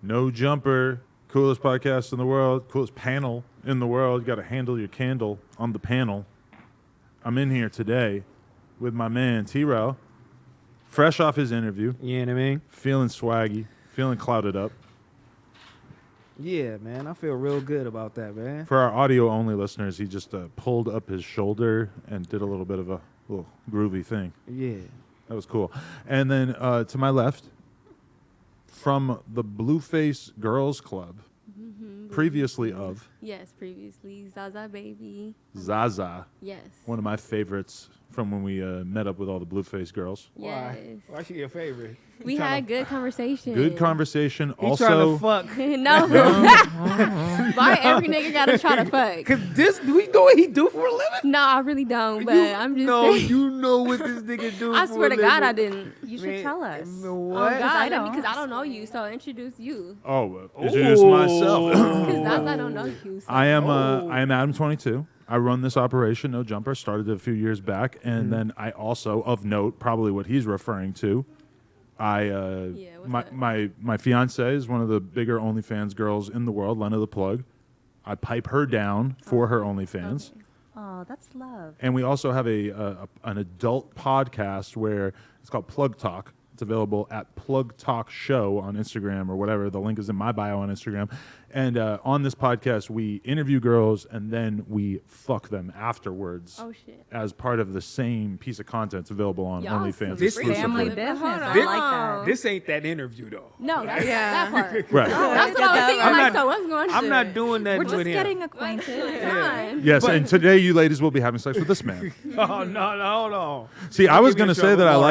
No Jumper, coolest podcast in the world, coolest panel in the world. You got to handle your candle on the panel. I'm in here today with my man T-Rell, fresh off his interview. You know what I mean? Feeling swaggy, feeling clouded up. Yeah, man. I feel real good about that, man. For our audio-only listeners, he just pulled up his shoulder and did a little bit of a little groovy thing. Yeah. That was cool. And then to my left, from the Blueface Girls Club, previously of... Yes, previously. Zaza, baby. Zaza. Yes. One of my favorites from when we met up with all the Blueface girls. Yes. Why she your favorite? We had good conversation. Good conversation. He Also, trying to fuck. No. Why every nigga gotta try to fuck? Cause we know what he do for a living? No, I really don't, but I'm just saying. You know what this nigga do I for swear a to God, I living. didn't. You should tell us. What? Oh, God, don't. because I don't know you, so introduce you. introduce myself. Because Zaza don't know you. So. I am Adam 22. I run this operation, No Jumper. Started it a few years back, and then I also, of note, probably what he's referring to, my fiance is one of the bigger OnlyFans girls in the world, Lena the Plug. I pipe her down for her OnlyFans. Okay. Oh, that's love. And we also have an adult podcast where it's called Plug Talk. It's available at Plug Talk Show on Instagram or whatever. The link is in my bio on Instagram. And on this podcast, we interview girls and then we fuck them afterwards. Oh, shit. As part of the same piece of content. It's available on OnlyFans. This exclusively. family business. I This- like that. This ain't that interview though. No, that's that part. Right. That's what I was thinking. I'm Like, not- so what's going on? I'm not doing that We're with just him. getting acquainted. Time. Yes, and today you ladies will be having sex with this man. Oh no, hold on. See, I was Give me going to a say that trouble.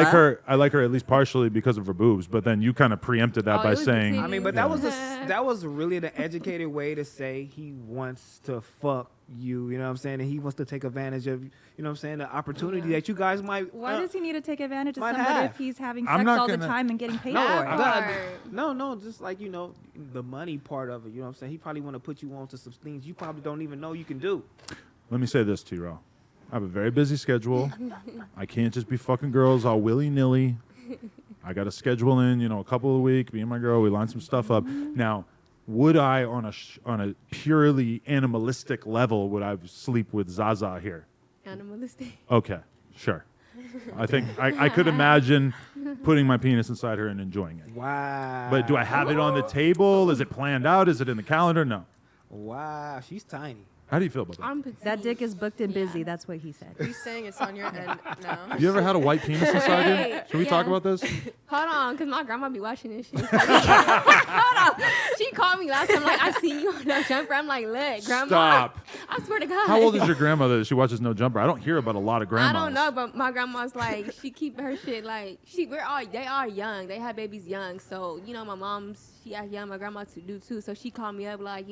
I like her at least partially because of her boobs, but then you kind of preempted that Oh, by it was the saying... titties. I mean, but that was really the educated way to say he wants to fuck you. You know what I'm saying? And he wants to take advantage of, you know what I'm saying, the opportunity that you guys might. Why does he need to take advantage of might somebody have. if he's having I'm sex not all the gonna- time and getting paid No, for it? no, just like, you know, the money part of it. You know what I'm saying? He probably want to put you on to some things you probably don't even know you can do. Let me say this, T-Rell. I have a very busy schedule. I can't just be fucking girls all willy-nilly. I got to schedule in, a couple of weeks. Me and my girl, we line some stuff up. Now, would I, on a purely animalistic level, would I sleep with Zaza here? Animalistic. Okay, sure. I think I could imagine putting my penis inside her and enjoying it. Wow. But do I have it on the table? Is it planned out? Is it in the calendar? No. Wow, she's tiny. How do you feel about that? I'm petite. That dick is booked and busy. That's what he said. Are you saying it's on your end now? You ever had a white penis inside you? Right, Should we talk yeah. about this? Hold on, because my grandma be watching this shit. Hold on. She called me last time, like, I seen you on No Jumper. I'm like, look, grandma. Stop. I swear to God. How old is your grandmother that she watches No Jumper? I don't hear about a lot of I grandmas. don't know, but my grandma's like, she keep her shit like, they are young. They have babies young. So, my mom's, she act young. My grandma do too. So she called me up like,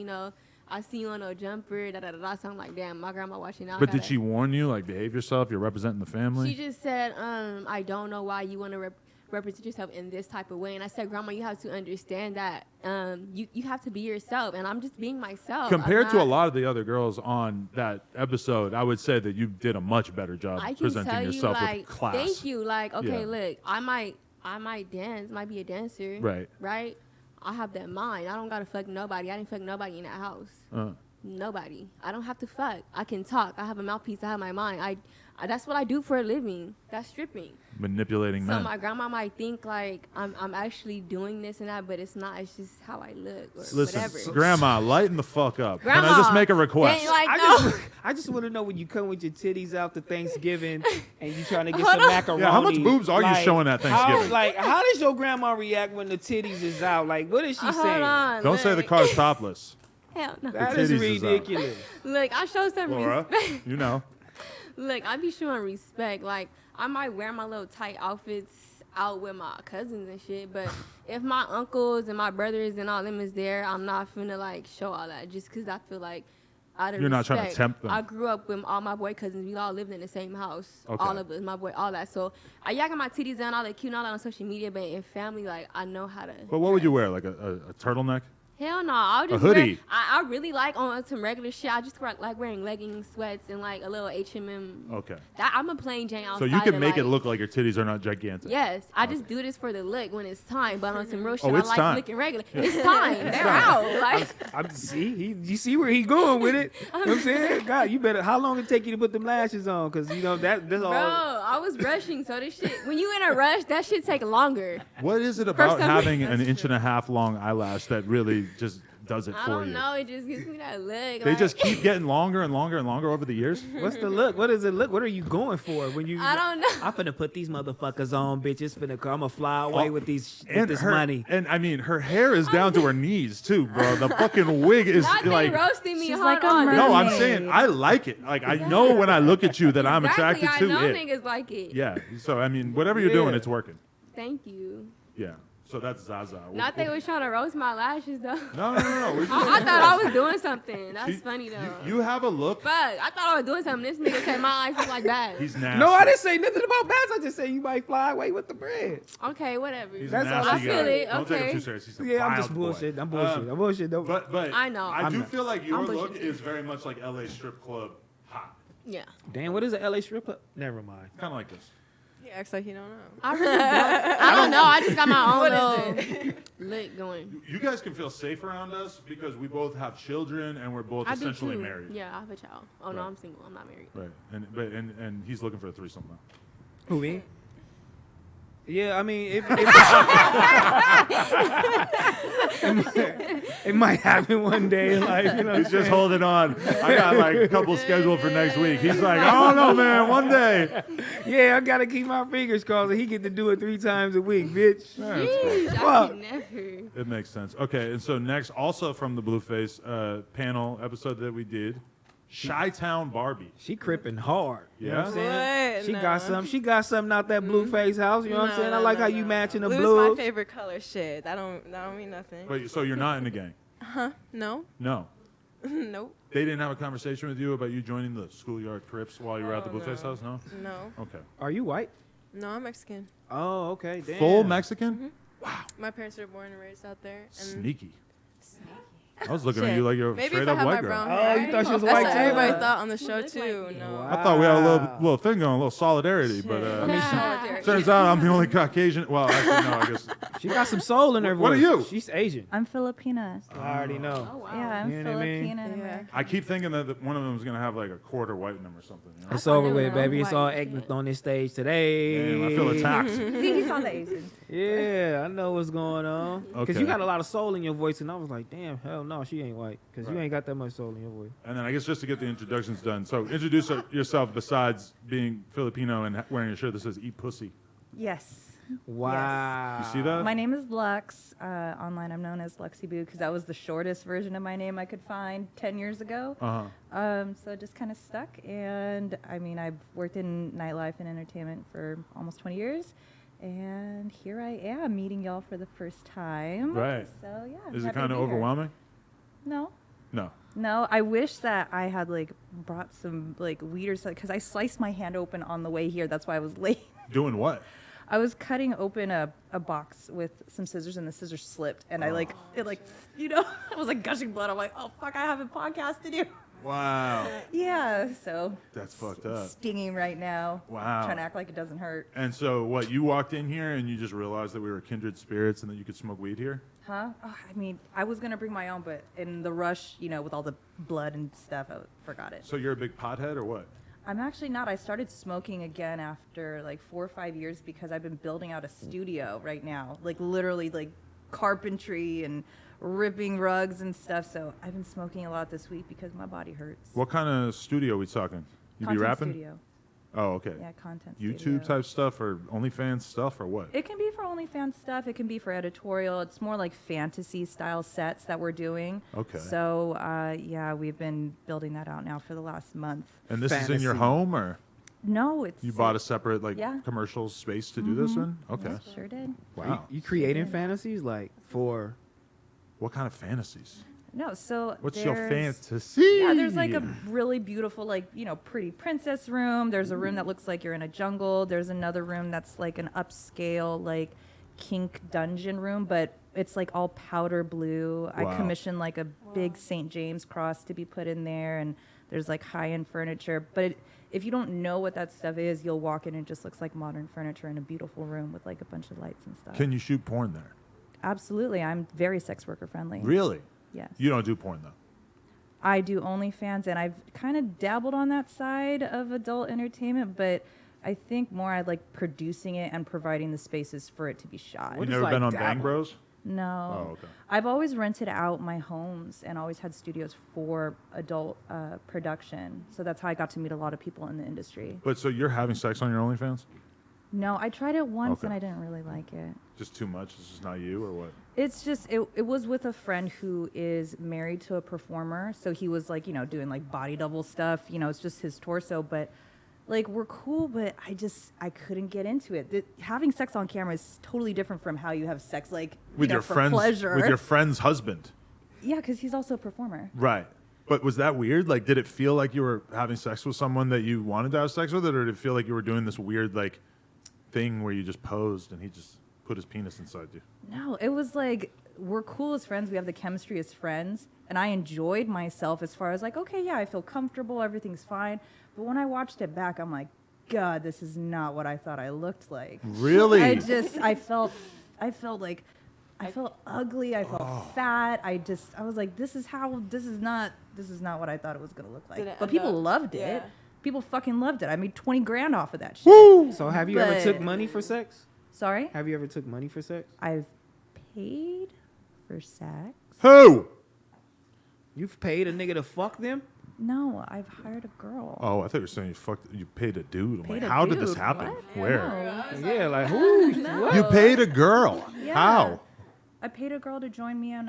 I see you on No Jumper, da-da-da-da. So I'm like, damn, my grandma watching now. But did she warn you, like, behave yourself, you're representing the family? She just said, I don't know why you want to represent yourself in this type of way. And I said, Grandma, you have to understand that you have to be yourself. And I'm just being myself. Compared to a lot of the other girls on that episode, I would say that you did a much better job I can presenting tell you, yourself like, with class. thank you. Like, okay, Yeah. look, I might dance, might be a dancer. Right. Right? I have that mind. I don't got to fuck nobody. I didn't fuck nobody in that house. Nobody. I don't have to fuck. I can talk. I have a mouthpiece. I have my mind. I that's what I do for a living. That's stripping. Manipulating So men. my grandma might think like I'm actually doing this and that, but it's not. It's just how I look or Listen, whatever. Grandma, lighten the fuck up. Grandma, Can I just make a request? ain't like, no. I just want to know when you come with your titties out to Thanksgiving and you trying to get Hold some on. macaroni. Yeah, how much boobs are you showing at Thanksgiving? How does your grandma react when the titties is out? Like, what is she Hold saying? on, Don't say the look. car's topless. Hell no. That The is titties is out. ridiculous. Look, I show some Laura, respect. you know. Look, I be showing respect. Like, I might wear my little tight outfits out with my cousins and shit, but if my uncles and my brothers and all them is there, I'm not finna, like, show all that just because I feel like out of You're not trying to respect. tempt them. I grew up with all my boy cousins. We all lived in the same house. Okay. All of us, my boy, all that. So, I got my titties down, all that cute and all that on social media, but in family, like, I know how to. But what would you wear? Like a turtleneck? Hell no, I'll just hoodie. I really like on some regular shit. I just like wearing leggings, sweats, and like a little H&M. Okay. I'm a plain Jane outside. So you can of, make it like- look like your titties are not gigantic. Yes, I just do this for the look when it's time. But on some real shit, Oh, I it's like time. looking regular. It's time. They're out. Like, You see where he going with it? You know what I'm saying? God, you better. How long it take you to put them lashes on? Because you know that's bro, all. I was rushing. So this shit, when you in a rush, that shit take longer. What is it about some having an inch and a half long eyelash that really just does it I for don't you? know. It just gives me that look. They like, just keep getting longer and longer and longer over the years. What's the look? What is it look? What are you going for when you? I don't know. I'm finna put these motherfuckers on, bitches. I'm gonna fly away with these with this her, money. And I mean, her hair is down to her knees too, bro. The fucking wig is Not like. they roasting me. She's Hold like a on. mermaid. No, I'm saying I like it. Like I know when I look at you that I'm attracted Exactly, to I know it. niggas like it. Yeah. So I mean, whatever you're doing, Yeah. it's working. Thank you. Yeah. So that's Zaza. Not they was trying to roast my lashes though. No. We're just I thought I was doing something. That's See, funny though. You have a look. But I thought I was doing something. This nigga said my eyes look like that. He's nasty. No, I didn't say nothing about bats. I just said you might fly away with the bread. Okay, whatever. He's That's a all nasty I I feel guy. it. Don't take him Okay. too serious. He's a Yeah, I'm wild just boy. bullshit. I'm bullshit. I'm bullshit. But I know. I do not. feel like your I'm look bullshit. is very much like LA strip club hot. Yeah. Damn, what is an LA strip club? Never mind. Kind of like this. He acts like he don't know. I really don't. I don't know. I just got my own What is little lick going. You guys can feel safe around us because we both have children and we're both I do essentially too. married. Yeah, I have a child. Oh no, Right. I'm single. I'm not married. Right. And he's looking for a threesome now. Who me? Yeah, I mean, it might happen one day. Like, you know, He's just holding on. I got like a couple scheduled for next week. He's like, I don't know, man. One day. yeah, I gotta keep my fingers crossed. And he get to do it 3 times a week, bitch. Yeah, that's cool. Yeesh, I Fuck. could never. It makes sense. Okay, and so next, also from the Blueface panel episode that we did, Chi Town Barbie. She cripping hard. You know what I'm Yeah? saying? What? She No. got some. She got something out that blue face house. You know what I'm saying? I No, like no, how you no. matching the Blue's blues. my favorite color. Shit, that don't mean nothing. Wait, so you're not in the gang? No, No. nope, They didn't have a conversation with you about you joining the schoolyard Crips while you were at the Oh, Blueface no. house? No? no, Okay. Are you white? no. I'm Mexican. Oh, okay. Damn. Full Mexican? My parents were born and raised out there. And Sneaky. I was looking at Shit. you like you're a Maybe straight if I up had white my girl. brown Oh, hair. you thought she was That's white what too? everybody Yeah. thought on the She show looked like too. me. No. I thought we had a Wow. little thing going, a little solidarity, but Solidarity. turns out I'm the only Caucasian. Well, actually, no, I guess. She got some soul in her voice. What are you? She's Asian. I'm Filipina. I already know. Oh wow. Yeah, I'm You know what I mean? Filipina and Yeah. American. I keep thinking that one of them is going to have like a quarter white in them or something. You know? It's over they with, were baby. It's all white. ignorant on this stage today. Damn, I feel attacked. See, he's on the Asian. Yeah, I know what's going on. Because Okay. you got a lot of soul in your voice, and I was like, damn, hell no, she ain't white. Because you Right. ain't got that much soul in your voice. And then I guess just to get the introductions done. So introduce yourself besides being Filipino and wearing a shirt that says "Eat Pussy." Yes. Wow. You see that? My name is Lux. Online, I'm known as Luxy Boo because that was the shortest version of my name I could find 10 years ago. So it just kind of stuck. And I mean, I've worked in nightlife and entertainment for almost 20 years. And here I am meeting y'all for the first time. Right. So, yeah. I'm Is it happy to kind of be here. overwhelming? No. No. No, I wish that I had like brought some like weed or something because I sliced my hand open on the way here. That's why I was late. Doing what? I was cutting open a box with some scissors and the scissors slipped and I like it like you know I was like gushing blood. I'm like, oh fuck, I haven't podcasted you. Wow. Yeah, so That's fucked up. stinging right now. Wow. Trying to act like it doesn't hurt. And so what? You walked in here and you just realized that we were kindred spirits and that you could smoke weed here? Huh? Oh, I mean, I was gonna bring my own, but in the rush, you know, with all the blood and stuff, I forgot it. So you're a big pothead or what? I'm actually not. I started smoking again after like 4 or 5 years because I've been building out a studio right now, like literally like carpentry and ripping rugs and stuff. So I've been smoking a lot this week because my body hurts. What kind of studio we talking? You be Content rapping? Studio. Oh, okay. Yeah, content YouTube studio. type stuff or OnlyFans stuff or what? It can be for OnlyFans stuff. It can be for editorial. It's more like fantasy style sets that we're doing. Okay. So yeah, we've been building that out now for the last month. And this is in your Fantasy. home or No, it's you bought a separate like Yeah. commercial space to do this in? Okay. Yeah, sure did. Wow. You creating fantasies like for What kind of fantasies? No, so What's your there's- fantasy? Yeah, there's like a really beautiful, like, you know, pretty princess room. There's a room that looks like you're in a jungle. There's another room that's like an upscale, like, kink dungeon room, but it's like all powder blue. Wow. I commissioned like a big St. James cross to be put in there, and there's like high-end furniture. But if you don't know what that stuff is, you'll walk in and it just looks like modern furniture in a beautiful room with like a bunch of lights and stuff. Can you shoot porn there? Absolutely. I'm very sex worker friendly. Really? Yes. You don't do porn though. I do OnlyFans, and I've kind of dabbled on that side of adult entertainment, but I think more I like producing it and providing the spaces for it to be shot. What You is, never like, been on dabble? Bang Bros? No. Oh, okay. I've always rented out my homes and always had studios for adult production. So that's how I got to meet a lot of people in the industry. But so you're having sex on your OnlyFans? No, I tried it once Okay. and I didn't really like it. Just too much? This is not you or what? It's just, it was with a friend who is married to a performer. So he was like, doing like body double stuff. It's just his torso. But like, we're cool, but I couldn't get into it. Having sex on camera is totally different from how you have sex, like, With your for friends, pleasure. with your friend's husband. Yeah, because he's also a performer. Right. But was that weird? Like, did it feel like you were having sex with someone that you wanted to have sex with, or did it feel like you were doing this weird, like, thing where you just posed and he just put his penis inside you? No, it was like, we're cool as friends. We have the chemistry as friends. And I enjoyed myself as far as like, okay, yeah, I feel comfortable. Everything's fine. But when I watched it back, I'm like, God, this is not what I thought I looked like. Really? I felt ugly. I felt fat. I was like, this is not what I thought it was going to look Did it like. But end people up- loved it. yeah. People fucking loved it. I made 20 grand off of that shit. Woo! So have you ever But- took money for sex? Sorry? Have you ever took money for sex? I've paid for sex. Who? You've paid a nigga to fuck them? No, I've hired a girl. Oh, I thought you were saying you paid a dude. I'm Paid like, a how did this dude? happen? What? Where? No. Yeah, like who? No. You paid a girl. Yeah. How? I paid a girl to join me and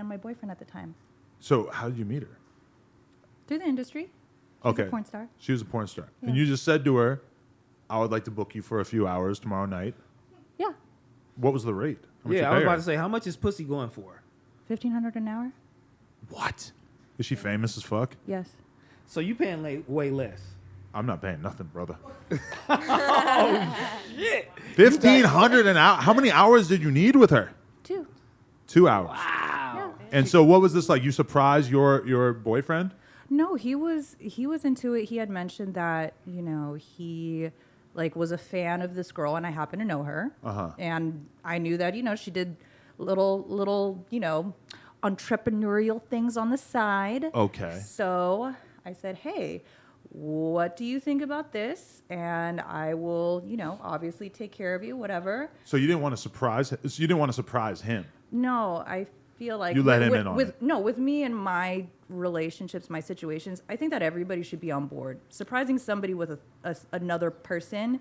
my boyfriend at the time So how did you meet her? through the industry. She's Okay. a porn star. She was a porn star. Yeah. And you just said to her, I would like to book you for a few hours tomorrow night. Yeah, What was the rate? How much you Yeah, I pay was her? about to say, how much is pussy going for? $1,500 an hour. What? Is she famous as fuck? Yes. So you paying way less. I'm not paying nothing, brother. Shit. 1,500 an hour. How many hours did you need with her? 2. 2 hours. Wow. And so what was this like? You surprised your boyfriend? No, he was into it. He had mentioned that he like was a fan of this girl, and I happen to know her. And I knew that she did little entrepreneurial things on the side. Okay. So I said, hey, what do you think about this? And I will, obviously take care of you, whatever. So you didn't want to surprise him. No, I feel like You let him in on it. with me and my relationships, my situations, I think that everybody should be on board. Surprising somebody with another person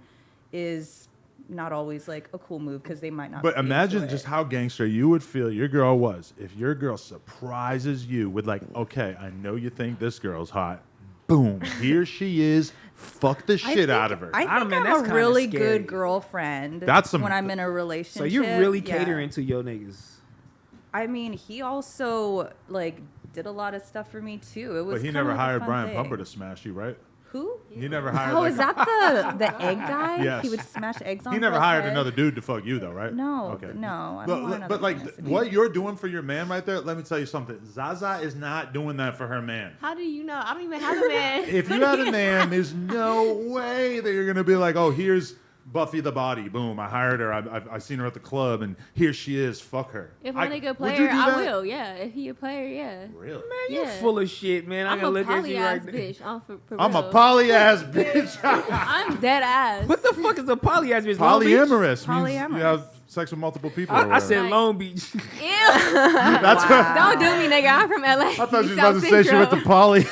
is not always like a cool move because they might not. But be imagine into just it. how gangster you would feel your girl was if your girl surprises you with like, okay, I know you think this girl's hot. Boom, here she is. Fuck the shit out of her. I don't think know, man, I'm that's a kinda really scary. good girlfriend. That's some- when I'm in a relationship. So you're really yeah. catering to your niggas. I mean, he also like did a lot of stuff for me too. It was. But he kinda never like a hired fun Brian thing. Pumper to smash you, right? Who? He never hired. Oh, like is that the egg guy? Yes. He would smash eggs on. He never girls' hired heads? another dude to fuck you, though, right? No, Okay. no. I don't want another but like penis. what you're doing for your man right there, let me tell you something. Zaza is not doing that for her man. How do you know? I don't even have a man. If you had a man, there's no way that you're gonna be like, oh, here's Buffy the Body. Boom, I hired her. I've seen her at the club, and here she is. Fuck her. If my nigga a would you player, do I that? will. Yeah, if he a player, yeah. Really? Man, you Yeah. full of shit, man. I I'm can a look at poly you ass right now. bitch. For I'm a real. poly ass bitch. I'm dead ass. What the fuck is a polyamorous bitch? Long Beach? Polyamorous means Polyamorous. you have sex with multiple people. or I whatever. said Like- Long Beach. Ew. That's what. Don't do me, nigga. I'm from LA. I thought you was South about to say she went to Central. poly.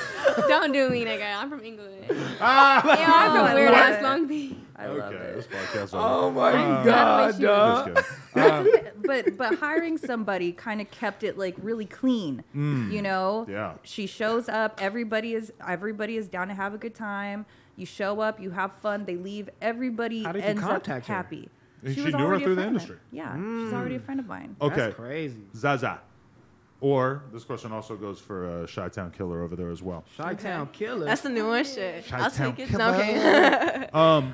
Don't do me, nigga. I'm from England. Ah. Yeah, I'm I from weird love ass it. Long Beach. I love Okay, it. this podcast. Oh my done god, with you. dog. Just kidding. But hiring somebody kind of kept it like really clean. Yeah. She shows up. Everybody is down to have a good time. You show up. You have fun. They leave. Everybody How did you ends up contact her? happy. She was knew her already a through the friend of industry. mine. Yeah, she's already a friend of mine. Okay. That's crazy. Zaza. Or this question also goes for Chi Town Killer over there as well. Chi Town Killer. That's the new one. Shit. I'll Chi-town take it. No, okay.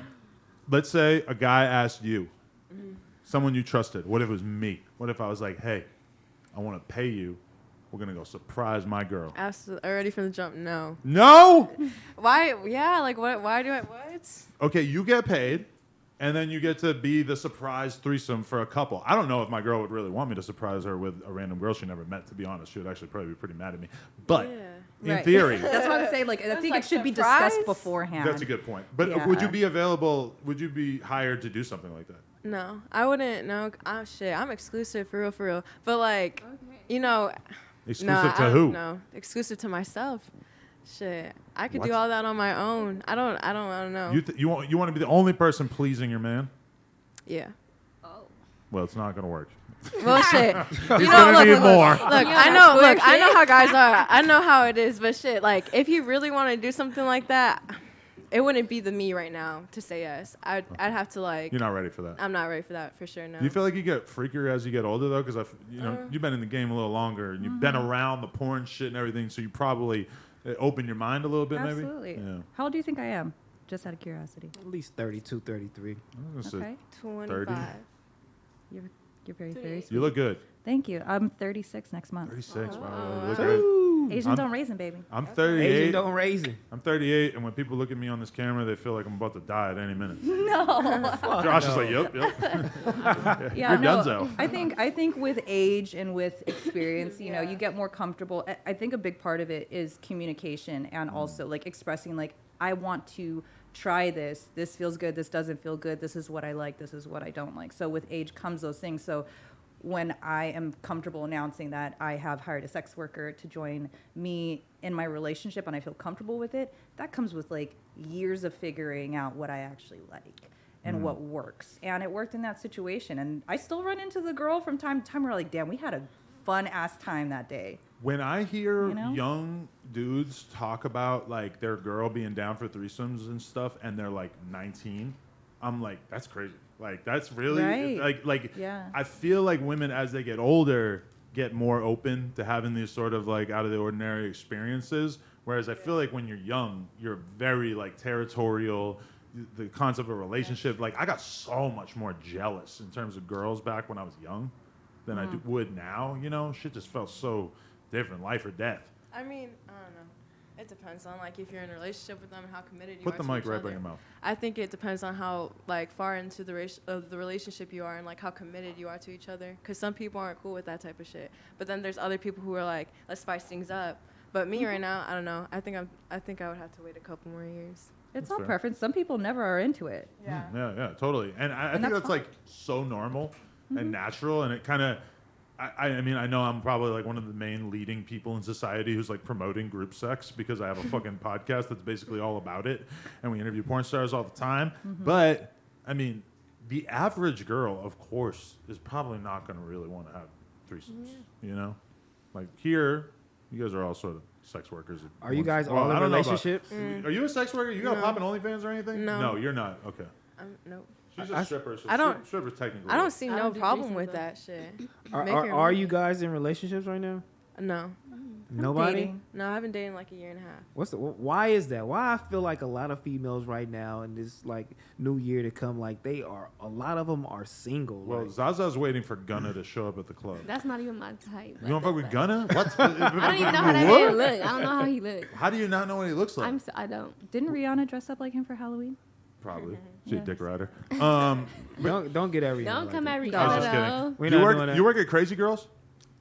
Let's say a guy asked you, someone you trusted. What if it was me? What if I was like, hey, I want to pay you. We're going to go surprise my girl. Absolutely. Already from the jump, no. No? Why? Yeah, like what? Why do I? What? Okay, you get paid, and then you get to be the surprise threesome for a couple. I don't know if my girl would really want me to surprise her with a random girl she never met, to be honest. She would actually probably be pretty mad at me. But in Right. theory, That's what I'm saying. Like, I think like it should be surprise? discussed beforehand. that's a good point. But Yeah. would you be available? Would you be hired to do something like that? No, I wouldn't. No, shit. I'm exclusive for real. But like, you know, Exclusive to who? No, exclusive to myself. Shit, I could What? do all that on my own. I don't know. You want to be the only person pleasing your man? Yeah. Well, it's not going to work. Well, shit. He's You know, gonna look, need look, more. look, I know. Look, I know how guys are. I know how it is. But shit, like, if you really want to do something like that, it wouldn't be the me right now to say yes. I'd have to like. You're not ready for that. I'm not ready for that for sure. No. Do you feel like you get freakier as you get older though? Because you've been in the game a little longer and you've been around the porn shit and everything, so you probably open your mind a little bit, maybe. Absolutely. Yeah. How old do you think I am? Just out of curiosity. At least 32, 33. I was gonna say, Okay. 25. You're very sweet. you look good. Thank you. I'm 36 next month. 36. Wow, you look good. Asian I'm- don't raisin, baby. I'm Asian 38. don't raise it. I'm 38, and when people look at me on this camera, they feel like I'm about to die at any minute. No. Josh is like, yep. Yeah, You're no. donezo. I think with age and with experience, you know, you get more comfortable. I think a big part of it is communication and also like expressing like, I want to try this. This feels good. This doesn't feel good. This is what I like. This is what I don't like. So with age comes those things. So when I am comfortable announcing that I have hired a sex worker to join me in my relationship and I feel comfortable with it, that comes with like years of figuring out what I actually like and what works. And it worked in that situation. And I still run into the girl from time to time where like, damn, we had a fun ass time that day. When I hear You know? young dudes talk about like their girl being down for threesomes and stuff, and they're like 19, I'm like, that's crazy. Like that's really Right. like Yeah. I feel like women as they get older get more open to having these sort of like out of the ordinary experiences. Whereas I feel like when you're young, you're very like territorial. The concept of a relationship, like I got so much more jealous in terms of girls back when I was young than I would now. You know, shit just felt so different, life or death. I mean, I don't know. It depends on like if you're in a relationship with them and how committed you Put are the to mic each right other. by your mouth. I think it depends on how like far into the relationship you are and like how committed you are to each other. Because some people aren't cool with that type of shit. But then there's other people who are like, let's spice things up. But me right now, I don't know. I think I would have to wait a couple more years. It's That's all fair. preference. Some people never are into it. Yeah, totally. And I think that's that's like so normal and natural, and it kind of. I mean, I know I'm probably like one of the main leading people in society who's like promoting group sex because I have a fucking podcast that's basically all about it, and we interview porn stars all the time. But I mean, the average girl, of course, is probably not going to really want to have threesomes. You know, like here, you guys are all sort of sex workers. Are you guys all in I don't know about- relationships? Are you a sex worker? You got No. popping OnlyFans or anything? No. No, you're not. Okay. Nope. She's a stripper. So I don't- Strippers technically. I don't see I no don't do problem threesomes, with though. that shit. Are, Make are, her are money. you guys in relationships right now? No. Nobody. Dating. No, I haven't dated in like a year and a half. Why is that? Why I feel like a lot of females right now in this like new year to come, like a lot of them are single. Well, like, Zaza's waiting for Gunna to show up at the club. That's not even my type. You don't fuck with Gunna? What? I don't even know how that What? man look. I don't know how he look. How do you not know what he looks like? I don't. Didn't Rihanna dress up like him for Halloween? Probably. She's a Yes. dick rider. don't get every. Don't come at I was Rihanna just though. We're kidding. not doing that. You work at Crazy Girls?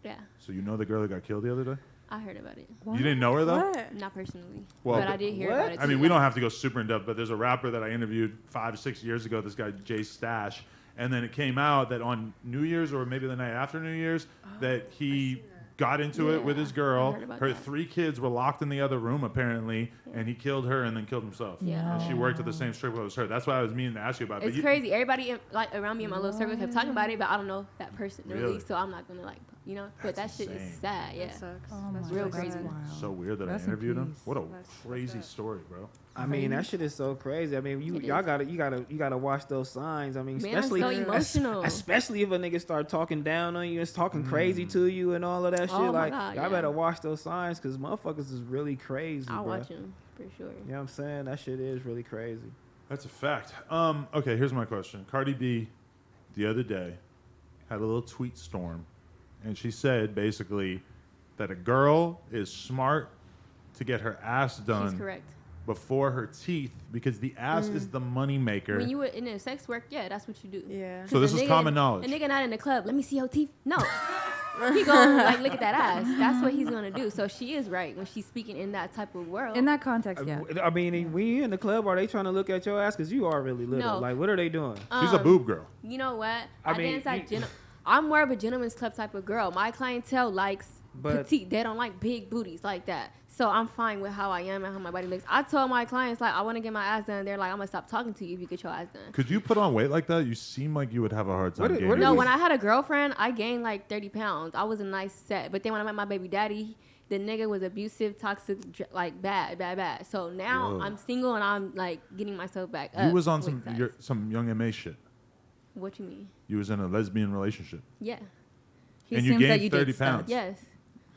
Yeah, So you know the girl that got killed the other day? I heard about it. You didn't know her though? What? Not personally, Well, but I did hear about it. I mean, too. we don't have to go super in depth, but there's a rapper that I interviewed 5 or 6 years ago, this guy Jay Stash, and then it came out that on New Year's or maybe the night after New Year's that he got into it with his I girl. heard about Her that. 3 kids were locked in the other room apparently, and he killed her and then killed himself. Yeah. And she worked at the same strip club as her. That's why I was meaning to ask you about it. It's crazy. Everybody like around me in my little circle kept talking about it, but I don't know that person really, Really? so I'm not gonna like, you know. But that That's shit insane. is sad. Yeah. That sucks. Oh That's real really crazy. sad. So weird that Rest I in interviewed him. peace. What a That's crazy fucked up. story, bro. I mean, that shit is so crazy. I mean, It y'all is. you gotta watch those signs. I mean, Man, I'm especially so emotional. especially if a nigga start talking down on you and talking crazy to you and all of that shit. Oh my Like, God, y'all yeah. better watch those signs because motherfuckers is really crazy, I'll bro. watch him for sure. You know what I'm saying? That shit is really crazy. That's a fact. Okay, here's my question. Cardi B, the other day, had a little tweet storm, and she said basically that a girl is smart to get her ass done She's correct. before her teeth because the ass is the money maker. When you were in a sex work, yeah, that's what you do. Yeah. So this is common knowledge. A nigga not in the club, let me see your teeth. No. He gonna like look at that ass. That's what he's gonna do. So she is right when she's speaking in that type of world. In that context, yeah. I mean, when you in the club, are they trying to look at your ass? Because you are really little. No. Like, what are they doing? She's a boob girl. You know what? I mean, dance like I'm more of a gentleman's club type of girl. My clientele likes petite. They don't like big booties like that. So I'm fine with how I am and how my body looks. I told my clients, like, I want to get my ass done. They're like, I'm going to stop talking to you if you get your ass done. Could you put on weight like that? You seem like you would have a hard time gaining. No, when I had a girlfriend, I gained like 30 pounds. I was a nice set. But then when I met my baby daddy, the nigga was abusive, toxic, like bad. So now I'm single and I'm like getting myself back up. You was on weight some young MA shit. What you mean? You was in a lesbian relationship. Yeah. He And you assumes that gained you did 30 stuff. pounds. Yes.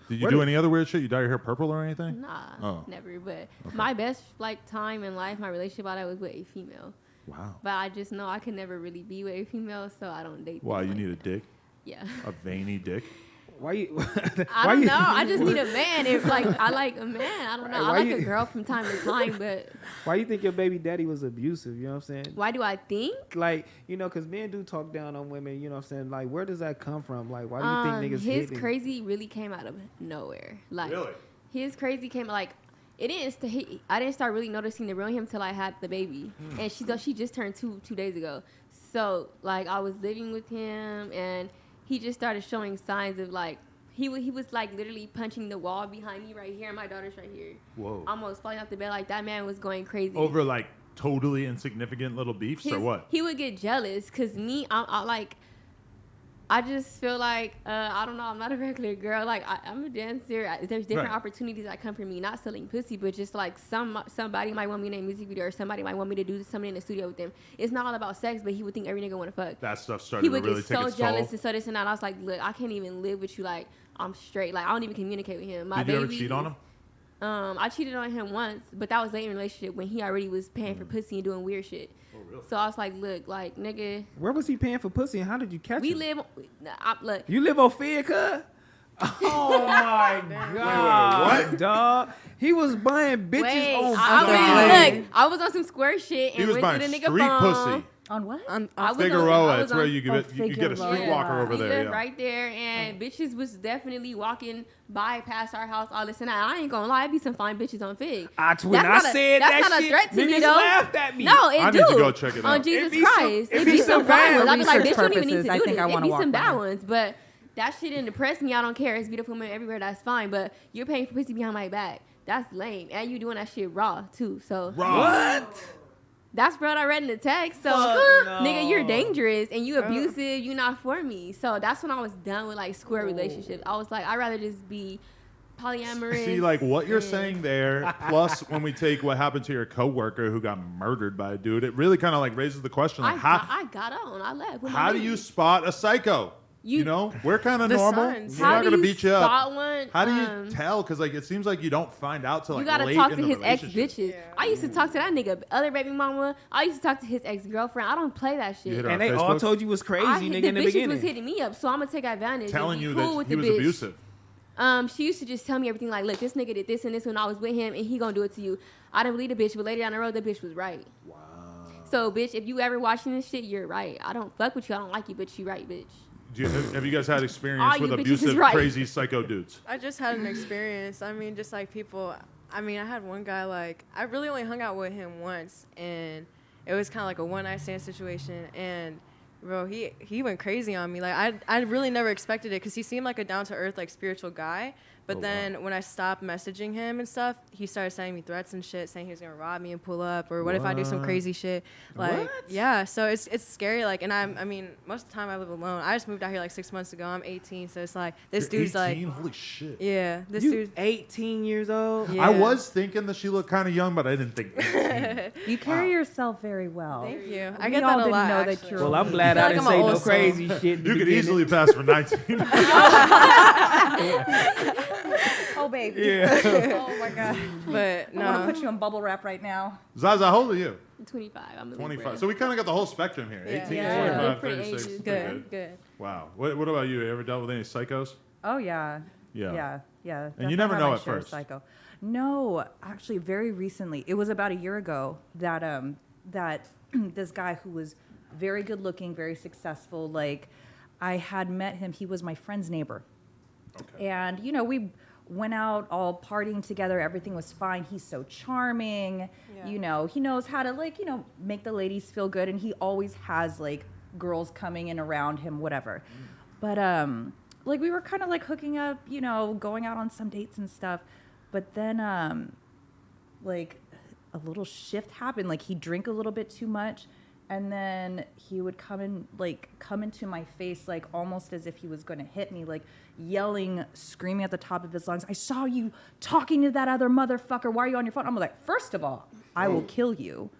Did you do any other weird shit? You dye your hair purple or anything? Nah, never. But my best like time in life, my relationship, all that was with a female. Wow. But I just know I could never really be with a female, so I don't date. Why? them You like need a that. dick? Yeah. A veiny dick? Why you? I don't know. I just need a man. If like I like a man, I don't know. I Why like you- a girl from time to time, but Why you think your baby daddy was abusive? You know what I'm saying? why do I think? Like, you know, because men do talk down on women. You know what I'm saying? Like, where does that come from? Like, why do you think niggas his hit it? crazy really came out of nowhere. Like Really? his crazy came like it didn't. I didn't start really noticing the real him till I had the baby, and she just turned two days ago. So like I was living with him, and he just started showing signs of like. He was like literally punching the wall behind me right here, and my daughter's right here. Whoa. Almost falling off the bed. Like that man was going crazy. Over like totally insignificant little beefs or what? He would get jealous because me, I just feel like I don't know. I'm not a regular girl. Like I'm a dancer. There's different Right. opportunities that come for me. Not selling pussy, but just like somebody might want me in a music video, or somebody might want me to do something in the studio with them. It's not all about sex, but he would think every nigga want to fuck. That stuff He started to would really get take so its jealous toll. and so this and that. I was like, look, I can't even live with you. Like I'm straight. Like I don't even communicate with him. My Did you ever baby cheat on him? I cheated on him once, but that was late in a relationship when he already was paying for pussy and doing weird shit. Oh, really? So I was like, look, like nigga, Where was he paying for pussy, and how did you catch we him? live. Look, You live on Fear, cuz? Oh my God, dog! He was buying bitches wait, on look, I was on some square shit He and was went to buying the nigga street phone. pussy. On what? I was on- Figueroa, I was that's where on- you get you get a Figueroa. streetwalker over He there. lived Yeah. right there, and bitches was definitely walking by past our house, all this and that. I ain't gonna lie, it be some fine bitches on Fig. When I said that's that not shit, a threat to me niggas though. laughed at me. No, it I do. need to go check it on out. Jesus It be some- Christ, it it be be some some bad bad ones. I be like, research bitch, you don't even need purposes, to I do think this. I It wanna be walk some by. bad ones, but that shit didn't depress me. I don't care. It's beautiful women everywhere. That's fine, but you're paying for pussy behind my back. That's lame, and you doing that shit raw too. So What? that's what I read in the text. So, Fuck no. nigga, you're dangerous and you abusive. You not for me. So that's when I was done with like square relationships. I was like, I'd rather just be polyamorous. See, like what you're and- saying there, plus when we take what happened to your coworker who got murdered by a dude, it really kind of like raises the question: like, I got on. I left. with my how do baby. you spot a psycho? You know, we're kind of The normal. signs. We're How not do gonna you beat you spot up. one? How do you tell? Because like it seems like you don't find out till like You gotta late talk in to the his ex relationship. bitches. Yeah. I used to talk to that nigga, other baby mama. I used to talk to his ex girlfriend. I don't play that You shit. hit her And on they all Facebook? told you was crazy, I, nigga, the in the bitches beginning. was hitting me up, so I'm gonna take advantage. telling and be you cool that with he the was bitch. abusive. She used to just tell me everything like, look, this nigga did this and this when I was with him, and he gonna do it to you. I didn't believe the bitch, but later down the road, the bitch was right. Wow. So, bitch, if you ever watching this shit, you're right. I don't fuck with you. I don't like you, but you right, bitch. Have you guys had experience All with you bitches is abusive, right. crazy psycho dudes? I just had an experience. I mean, just like people. I mean, I had one guy like I really only hung out with him once, and it was kind of like a one-night stand situation. And bro, he went crazy on me. Like I really never expected it because he seemed like a down-to-earth, like spiritual guy. But then when I stopped messaging him and stuff, he started sending me threats and shit, saying he was gonna rob me and pull up, or what if I do some What? crazy shit? Like, What? yeah. So it's scary. Like, and I mean, most of the time I live alone. I just moved out here like 6 months ago. I'm 18, so it's like this You're dude's 18? Holy shit. like, yeah, this You dude. 18 years old? Yeah. I was thinking that she looked kind of young, but I didn't think 18. You carry yourself very well. Thank you. I We get all that a didn't lot. know that actually. you're Well, I'm I glad feel I like didn't I'm say an no old crazy shit. in the You could beginning. easily pass for 19. Oh, go, baby. Yeah. Oh my god. But I want no. to put you in bubble wrap right now. Zaza, how old are you? 25. I'm a 25. Libra. So we kind of got the whole spectrum here. Yeah. 18, Yeah. 25, Pretty 36. ages. Pretty Good, good. Wow. What about you? You ever dealt with any psychos? Oh yeah. Yeah. Yeah. And you Definitely never have know my at share of first. Psycho. No, actually, very recently. It was about a year ago that that this guy who was very good looking, very successful. Like, I had met him. He was my friend's neighbor, and we went out all partying together. Everything was fine. He's so charming. Yeah. He knows how to make the ladies feel good, and he always has girls coming in around him, whatever. But we were kind of hooking up, going out on some dates and stuff. But then a little shift happened. He'd drink a little bit too much, and then he would come into my face almost as if he was going to hit me, yelling, screaming at the top of his lungs, "I saw you talking to that other motherfucker. Why are you on your phone?" I'm like, first of all, I will kill you.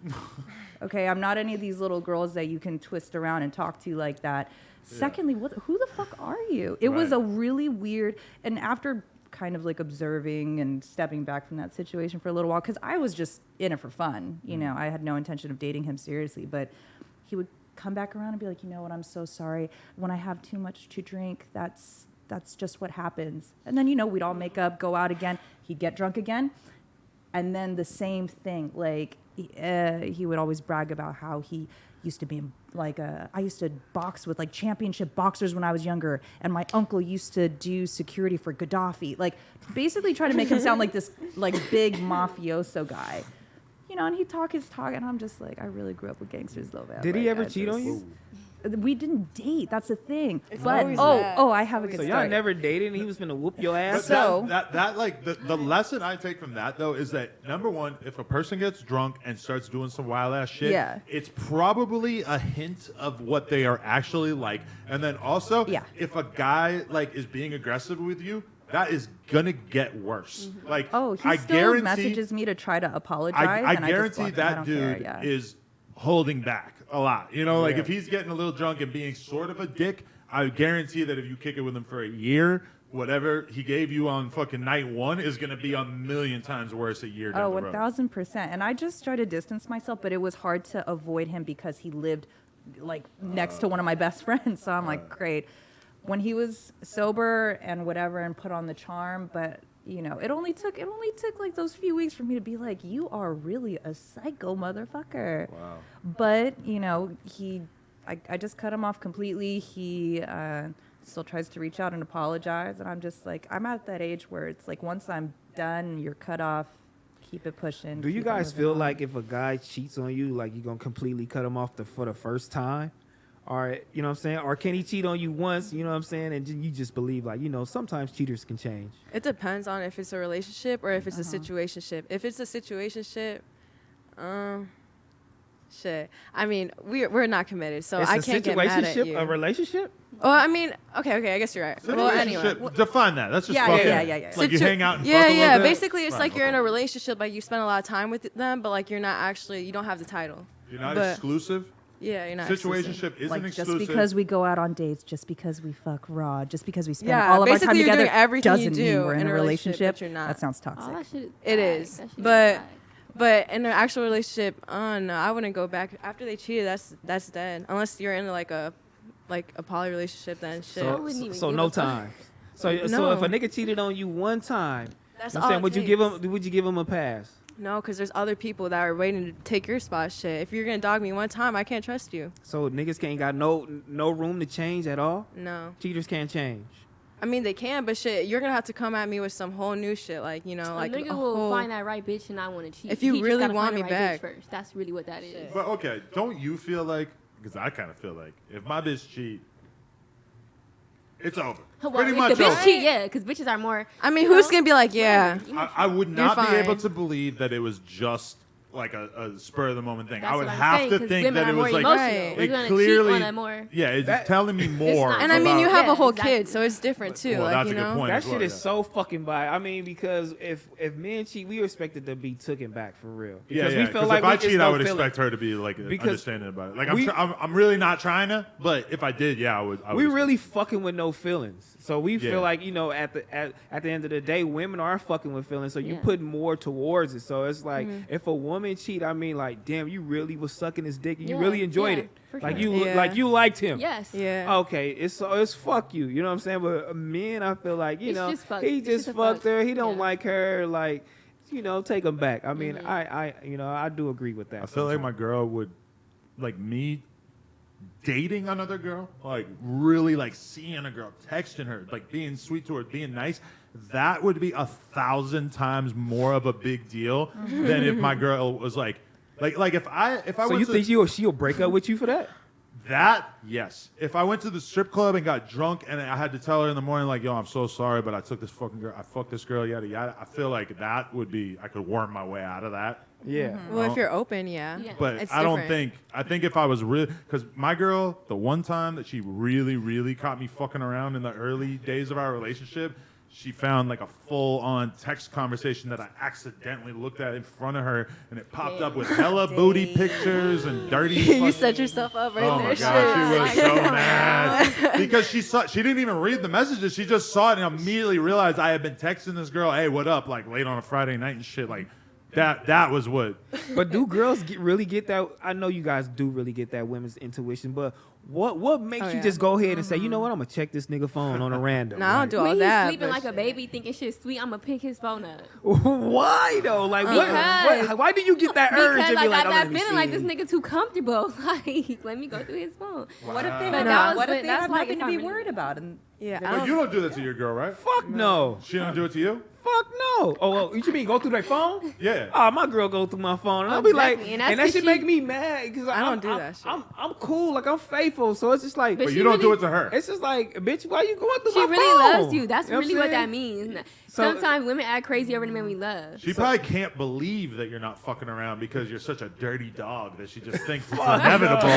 Okay, I'm not any of these little girls that you can twist around and talk to like that. Yeah. Secondly, who the fuck are you? It was a really weird, and after kind of observing and stepping back from that situation for a little while, because I was just in it for fun. I had no intention of dating him seriously, but he would come back around and be like, "You know what, I'm so sorry. When I have too much to drink, that's just what happens." And then, we'd all make up, go out again. He'd get drunk again. And then the same thing, he would always brag about how he used to be I used to box with championship boxers when I was younger, and my uncle used to do security for Gaddafi. Basically trying to make him sound like this big mafioso guy. And he'd talk his talk, and I'm just I really grew up with gangsters though, man. Did he ever cheat on you? We didn't date. That's the thing. It's But always that. I have a good So story. y'all never dated, and he was gonna whoop your ass. So- the lesson I take from that though is that number one, if a person gets drunk and starts doing some wild ass shit, Yeah. it's probably a hint of what they are actually like. And then also, Yeah. if a guy is being aggressive with you, that is gonna get worse. He I still guarantee, messages me to try to apologize. I and guarantee I just block him. I that don't dude care, yeah. is holding back a lot. Yeah. If he's getting a little drunk and being sort of a dick, I guarantee that if you kick it with him for a year, whatever he gave you on fucking night one is going to be a million times worse a year down the road. 1,000%. And I just try to distance myself, but it was hard to avoid him because he lived next to one of my best friends. So I'm great. When he was sober and whatever and put on the charm, but it only took those few weeks for me to be like, "You are really a psycho motherfucker." Wow. But I just cut him off completely. He still tries to reach out and apologize, and I'm just I'm at that age where it's once I'm done, you're cut off. Keep it pushing. Do you keep it guys moving feel on. like if a guy cheats on you, you're gonna completely cut him off for the first time? Or, you know what I'm saying? Or can he cheat on you once, you know what I'm saying? And you just believe, sometimes cheaters can change. It depends on if it's a relationship or if it's a situationship. If it's a situationship, shit. I mean, we're not committed, so It's I a can't get mad at situationship, you. a relationship? Well, I mean, okay, I guess you're right. Well, anyway. Relationship, define that. That's just Yeah, fucking. yeah. Like you hang out and yeah, fuck a yeah. little bit? Basically, it's Right, you're in okay. a relationship, you spend a lot of time with them, but you're not actually, you don't have the title. You're not but- exclusive. Yeah, you're not exclusive. Situationship isn't just exclusive. because we go out on dates, just because we fuck raw, just because we spend Yeah, all of our time basically you're together, doing everything you doesn't do mean we're in in a a relationship, relationship. but you're not. That sounds All toxic. that shit is It whack. is, That shit but- whack. But in an actual relationship, no, I wouldn't go back after they cheated. That's dead. Unless you're in a poly relationship, then shit. I wouldn't even So give no a fuck. time. So No. if a nigga cheated on you one time, That's I'm all saying, it would you takes. give him a pass? No, because there's other people that are waiting to take your spot. Shit, if you're gonna dog me one time, I can't trust you. So niggas can't got no room to change at all? No, Cheaters can't change. I mean they can, but shit, you're gonna have to come at me with some whole new shit, A nigga a will whole. find that right bitch and not want to cheat. If you He just really gotta want find the me right back. bitch first. That's really what that is. But okay, don't you feel like? Because I kind of feel like if my bitch cheat, it's over. Well, Pretty if much the bitch over. cheat, yeah, because bitches are more. I mean, you who's know, gonna be like, yeah? whatever. I would not be fine. able to believe that it was just like a spur of the moment thing. That's I would what I'm have saying, to 'cause think women that are it was more like emotional. We're it gonna clearly, cheat on it more. yeah, it's That- telling me more. not- And I mean, you about- have Yeah, a whole exactly. kid, so it's different too. Well, like, that's you a good know? point. That as shit well, is yeah. so fucking bi. I mean, because if men cheat, we expect it to be taken back for real. Yeah, Because yeah. we feel like if I it's cheat, no I would feeling. expect her to be like Because understanding about it. Like we- I'm really not trying to, but if I did, yeah, I would. We expect really fucking with no feelings. So we Yeah. feel like, you know, at the end of the day, women are fucking with feelings. So you Yeah. put more towards it. So it's like if a woman cheat, I mean, like, damn, you really was sucking his dick and you Yeah, really enjoyed yeah, it. for Like sure. you liked him. Yes. Yeah. Okay, it's fuck you. You know what I'm saying? But men, I feel like, you It's know, just fuck. he It's just just a fucked fuck. her. He don't Yeah. like her. Like, you know, take him back. I mean, I you know, I do agree with that. I feel like my girl would, like me, dating another girl, like really like seeing a girl, texting her, like being sweet to her, being nice. That would be 1,000 times more of a big deal than if my girl was like if I So went you to think she'll break up with you for that? that, yes. If I went to the strip club and got drunk and I had to tell her in the morning, like, yo, I'm so sorry, but I took this fucking girl, I fucked this girl, yada yada. I feel like that would be, I could worm my way out of that. Yeah. Well, if you're open, yeah. Yeah. But It's I don't different. I think if I was really, because my girl, the one time that she really, really caught me fucking around in the early days of our relationship, she found like a full-on text conversation that I accidentally looked at in front of her, and it popped up with hella booty pictures and dirty. You fucking- set yourself up right Oh there. my shit. god, she was so mad because she didn't even read the messages. She just saw it and immediately realized I had been texting this girl, "Hey, what up?" Like late on a Friday night and shit. Like that was what. But do girls really get that? I know you guys do really get that women's intuition, but what makes Oh, you yeah. just go ahead and say, you know what, I'm gonna check this nigga phone on a random? No, I don't do all When he's that. sleeping but like a shit. baby, thinking shit sweet, I'm gonna pick his phone up. Why though? Like Because- why do you get that urge Because and I be like, got oh, that let me feeling like this see? nigga too comfortable. Like, let me go through his phone. What if they But have, that was what when- if they that's have like nothing if to I'm be really- worried about? And Yeah, I But don't, you don't do that to your girl, right? Fuck no. She don't do it to you? Fuck no. Oh, well, you mean go through their phone? Yeah. Oh, my girl go through my phone, and Oh, I'll be like, exactly. and, And that's that 'cause shit she- make me mad because I don't do that shit. I'm cool, like I'm faithful, so it's just like, But But she you don't do really- it to her. it's just like, bitch, why you going through She my really phone? loves you. That's know really I'm what that saying? means. So- Sometimes women act crazy over the men we love. She probably can't believe that you're not fucking around because you're such a dirty dog that she just thinks it's inevitable.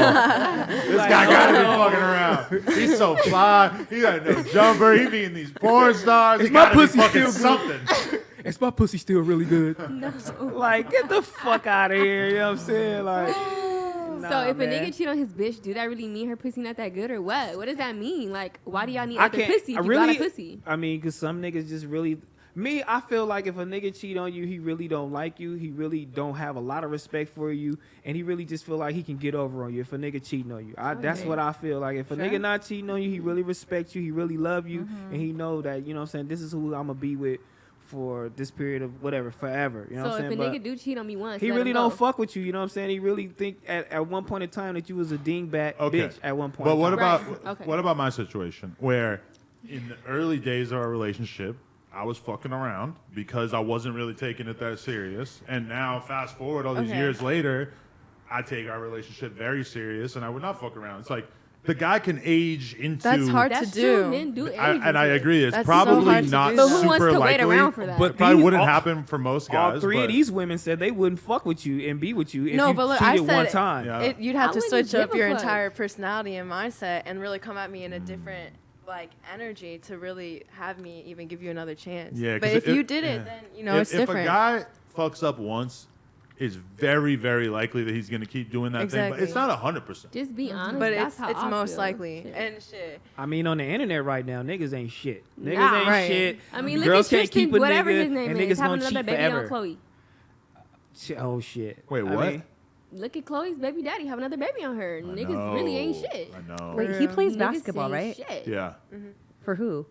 This guy gotta be fucking around. He's so fly. He got no jumper. He being these porn stars. He my gotta be pussy fucking still good? something. Is my pussy still really good? No. Like, get the fuck out of here. You know what I'm saying? Like, So if a nigga cheat on his bitch, do that really mean her pussy not that good or what? What does that mean? Like, why do y'all need other pussy if you got a pussy? I mean, because some niggas just really. Me, I feel like if a nigga cheat on you, he really don't like you. He really don't have a lot of respect for you, and he really just feel like he can get over on you if a nigga cheating on you. That's Okay. what I feel like. If a Sure. nigga not cheating on you, he really respects you. He really love you, and he know that, you know what I'm saying, this is who I'm gonna be with for this period of whatever, forever. You know So what I'm if saying? a But nigga do cheat on me once, he let really him don't go. fuck with you. You know what I'm saying? He really think at one point in time that you was a dingbat Okay. bitch at one point. But in what time. about Right. Okay. what about my situation where in the early days of our relationship, I was fucking around because I wasn't really taking it that serious. And now fast forward all these Okay. years later, I take our relationship very serious and I would not fuck around. It's like the guy can age into That's hard That's to true. do. Men do age and I into it. agree. It's That's so probably hard to not do But that. who wants super to wait likely. around for that? But It probably these- wouldn't all- happen for most guys. All three but of these women said they wouldn't fuck with you and be with you if No, you but look, I cheated one said time. Yeah. you'd have I to wouldn't switch up give a your fuck. entire personality and mindset and really come at me in a different like energy to really have me even give you another chance. Yeah, but 'cause if it- you did it, yeah. then you know if, it's if different. a guy fucks up once, it's very, very likely that he's going to keep doing that thing. But Exactly. it's not 100%. Just be honest. but that's it's how it's I most feel. likely Shit. and shit. I mean, on the internet right now, niggas ain't shit. Niggas Nah. ain't Right. shit. I mean, look girls at can't Tristan, keep a whatever nigga, his name and is, niggas having gonna another cheat baby forever. on Chloe. Oh shit. Wait, I what? mean, Look at Chloe's baby daddy have another baby on her. Niggas really ain't shit. I know. wait, he plays Niggas basketball, ain't right? Shit. Yeah. For who?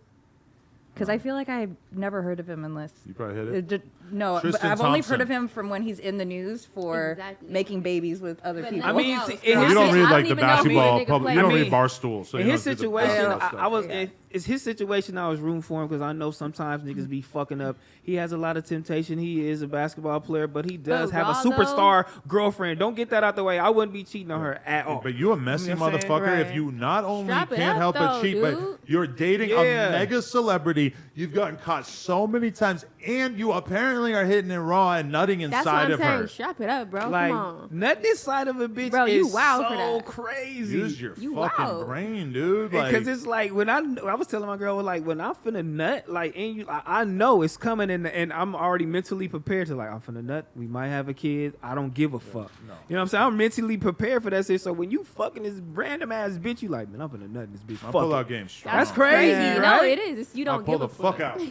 Because I feel like I've never heard of him unless. You probably hit it. No, but Tristan I've only Thompson. heard of him from when he's in the news for Exactly. making babies with other But people. I mean, nothing in You his don't I read don't like the even know who the basketball nigga public. plays. You don't I read mean, Barstool. So in you his don't see the situation, basketball I stuff. was Yeah. it's his situation. I was rooting for him because I know sometimes niggas be fucking up. He has a lot of temptation. He is a basketball player, but he does have a Raw, though? superstar girlfriend. Don't get that out the way. I wouldn't be cheating on her at all. But you a messy You know what I'm saying? motherfucker if Right. you not only Strap it can't up, help but though, cheat, but dude. you're dating Yeah. a mega celebrity. You've gotten caught so many times, and you apparently are hitting it raw and nutting That's what inside I'm of saying. her. Strap it up, bro. Like, Come on. nothing inside of a bitch Bro, is you wild for so that. crazy. Use your You fucking wild. brain, dude. Like, Because it's like when I was telling my girl, like, when I'm finna nut, like, and you, I know it's coming, and I'm already mentally prepared to, like, I'm finna nut. We might have a kid. I don't give a fuck. no. You know what I'm saying? I'm mentally prepared for that shit. So when you fucking this random ass bitch, you like, man, I'm finna nut in this bitch. my Fuck pull-out it. game strong. That's crazy, Crazy. right? No, it is. It's, you I'll don't pull give the a fuck out.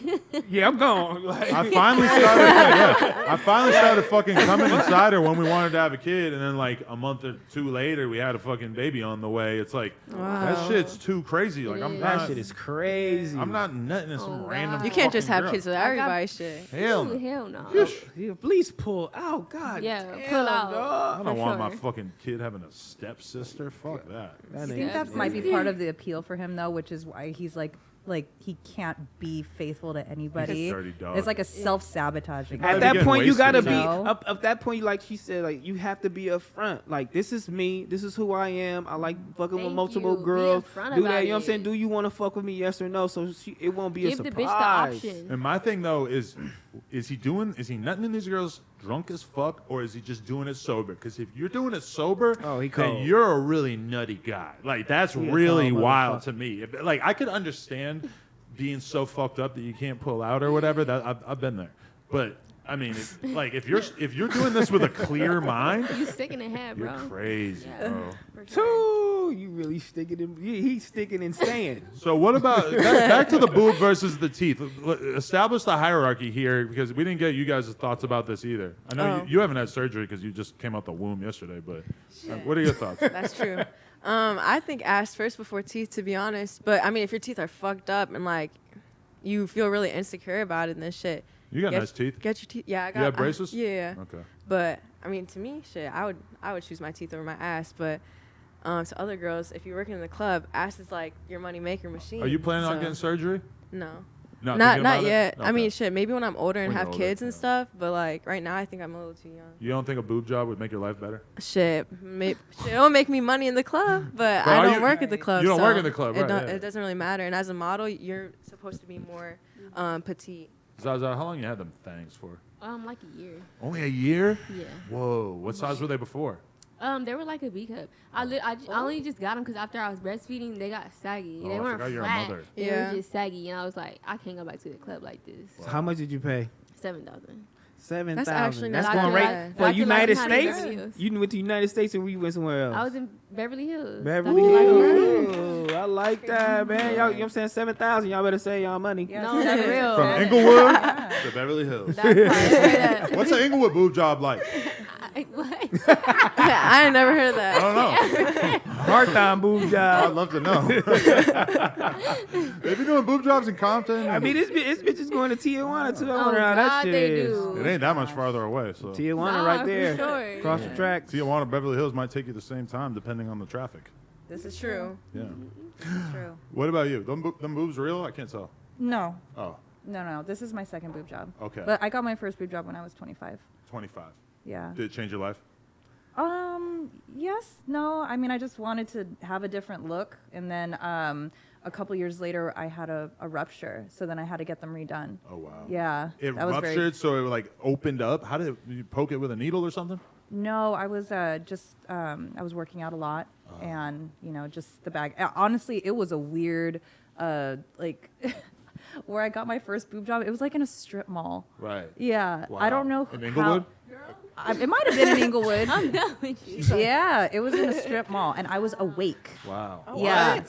Yeah, I'm gone. Like, I finally started. I finally started fucking coming inside her when we wanted to have a kid, and then like a month or two later, we had a fucking baby on the way. It's like that shit's too crazy. Like I'm is. that not. shit is crazy. I'm not nutting in some Oh, random. God. You can't just fucking have girl. kids with I got- everybody. Shit. Hell Ooh, no. hell no. Yeah, please pull out. God Yeah, damn, pull out. dog. I don't For want my sure. fucking kid having a stepsister. Fuck that. That I ain't- think that might be part of the appeal for him, though, which is why he's like he can't be faithful to anybody. He's a dirty dog. It's like a self-sabotaging. Gotta At be that getting point, you gotta wasted. be No. up that point. Like she said, like you have to be upfront. Like this is me. This is who I am. I like fucking with Thank multiple you. Be girls. upfront Do about that. You know what I'm it. saying? Do you want to fuck with me? Yes or no. So it won't be Give a the surprise. bitch the option. And my thing though is he nutting in these girls drunk as fuck, or is he just doing it sober? Because if you're doing it sober, Oh, he then cold. you're a really nutty guy. Like that's He a really cold wild motherfucker. to me. Like I could understand being so fucked up that you can't pull out or whatever. That I've been there, but I mean, like if you're doing this with a clear mind, You sick in the head, you're bro. crazy, Yeah. bro. For sure. Too, you really sticking in. He's sticking and staying. So what about back to the boob versus the teeth? Establish the hierarchy here because we didn't get you guys' thoughts about this either. I know Oh. you haven't had surgery because you just came out the womb yesterday, but what are your thoughts? That's true. I think ass first before teeth, to be honest. But I mean, if your teeth are fucked up and like you feel really insecure about it and this shit, You got get- nice teeth. get your teeth. Yeah, I got. You have braces? Yeah. Okay. But I mean, to me, shit, I would choose my teeth over my ass. But to other girls, if you're working in the club, ass is like your money maker machine. Are you planning on So, getting surgery? No. Not Not thinking about it? yet. I mean, Okay. shit. Maybe when I'm older and When you're have older, kids and yeah. stuff. But like right now, I think I'm a little too young. You don't think a boob job would make your life better? Shit, it'll make me money in the club, but But I are don't you- work at the club. You don't so work in the club, it right, don't- yeah. It doesn't really matter. And as a model, you're supposed to be more petite. Zaza, how long you had them things for? Like a year. Only a year? Yeah. Whoa. What size were they before? They were like a B cup. I only just got them because after I was breastfeeding, they got saggy. Oh, They I weren't forgot you're a flat. mother. They Yeah. were just saggy, and I was like, I can't go back to the club like this. So how much did you pay? 7,000. 7,000. actually That's not going bad. right for After United lifetime in States. Beverly Hills. You went to United States or you went somewhere else? I was in Beverly Hills. Beverly That's like Hills. I like that, man. Y'all, you know what I'm saying? 7,000. Y'all better say y'all money. Yeah. No, that's real. From Inglewood to Beverly Hills. That's straight up. What's an Inglewood boob job like? What? I ain't never heard of I that. don't know. Hard time boob I'd job. love to know. They be doing boob jobs in Compton. I mean, this bitch is going to Tijuana too. I Oh, wonder how that God, shit they is. do. it ain't that much farther away. So Tijuana Nah, right for there. sure. Across the tracks. Tijuana, Beverly Hills might take you the same time depending on the traffic. This is True. Yeah. This is true. What about you? Them boobs real? I can't tell. No, Oh, no. This is my second boob job. okay. But I got my first boob job when I was 25. 25. Yeah. Did it change your life? Yes, no. I mean, I just wanted to have a different look, and then a couple years later, I had a rupture, so then I had to get them redone. Oh wow. Yeah. It that was ruptured, very. so it like opened up. How did you poke it with a needle or something? No, I was just I was working out a lot, and just the bag. Honestly, it was a weird like. Where I got my first boob job, it was like in a strip mall. Right. Yeah, Wow. I don't know In how- Inglewood? It might have been in Inglewood. I'm done with you. Yeah, it was in a strip mall, and I was awake. Wow. Yeah,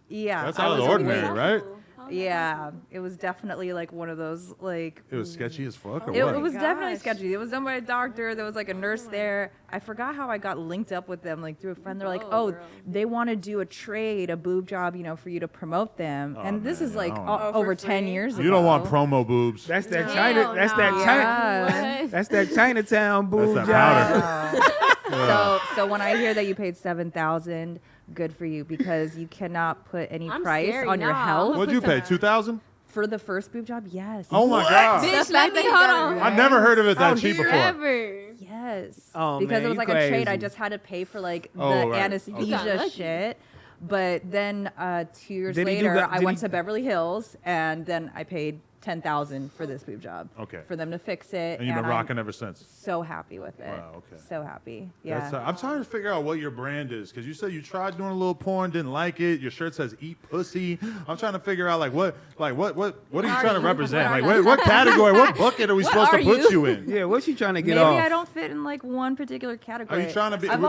yeah. That's I out of the was ordinary, awake. right? Yeah, it was definitely like one of those like. It was sketchy as fuck, or It, what? it was definitely Gosh. sketchy. It was done by a doctor. There was like a nurse there. I forgot how I got linked up with them, like through a friend. They're like, Oh, "Oh, girl. they want to do a trade, a boob job, for you to promote them." Oh, and this man, is like I don't know. Oh, for over 10 free? years ago. You don't want promo boobs. That's that Hell China. That's that nah. China. Yeah. What? That's that Chinatown boob that job. powder. So when I hear that you paid $7,000, good for you, because you cannot put any I'm price scary on your now. health. What'd you pay? 2,000? For the first boob job, yes. Oh my god! Bitch, let me hold on. I never heard of it that Oh, cheap before. Forever. Yes. Oh, because man, it was you like a trade. I crazy. just had to pay for like Oh, the right. You got anesthesia lucky. shit. But then 2 years Did he do later, that- I did went he- to Beverly Hills, and then I paid $10,000 for this boob job. Okay. For them to fix it. And you've been I'm rocking ever since. so happy with it. Wow, okay. So happy. Yeah. I'm trying to figure out what your brand is because you said you tried doing a little porn, didn't like it. Your shirt says "Eat Pussy." I'm trying to figure out what are you trying to represent? Like what category, what bucket are we supposed to are put you? you in? Yeah, what you trying to get Maybe off? I don't fit in like one particular category. Are you trying to be? I've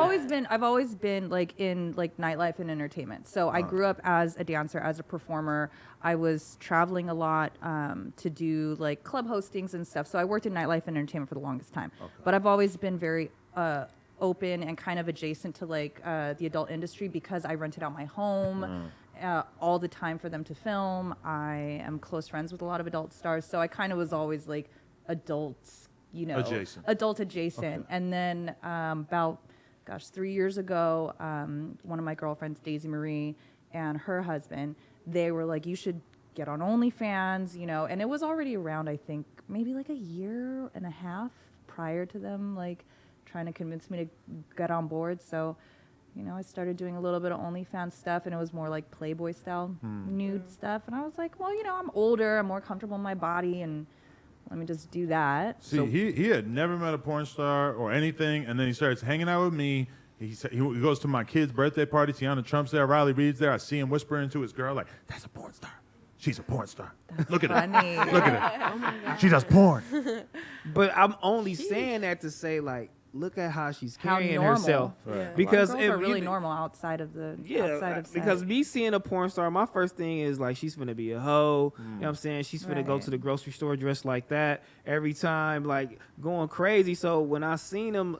always been like in like nightlife and entertainment. So I grew up as a dancer, as a performer. I was traveling a lot to do like club hostings and stuff. So I worked in nightlife and entertainment for the longest time. Okay. But I've always been very open and kind of adjacent to like the adult industry because I rented out my home all the time for them to film. I am close friends with a lot of adult stars. So I kind of was always like adults, Adjacent. adult adjacent. Okay. And then about 3 years ago, one of my girlfriends, Daisy Marie, and her husband, they were like, you should get on OnlyFans, and it was already around, I think, maybe like a year and a half prior to them, like, trying to convince me to get on board. So, I started doing a little bit of OnlyFans stuff, and it was more like Playboy style nude stuff. And I was like, well, I'm older, I'm more comfortable in my body, and let me just do that. See, he had never met a porn star or anything, and then he starts hanging out with me. He goes to my kid's birthday party. Tiana Trump's there. Riley Reed's there. I see him whispering to his girl, like, that's a porn star. She's a porn star. Look at her. Funny. Look at her. Oh my God. She does porn. But I'm only saying that to say, like, look at how she's How carrying normal. herself. Right. Because girls if are really you, normal outside of the Yeah, outside of because set. me seeing a porn star, my first thing is like she's finna be a hoe. You know what I'm saying? She's finna go Right. to the grocery store dressed like that every time, like going crazy. So when I seen them,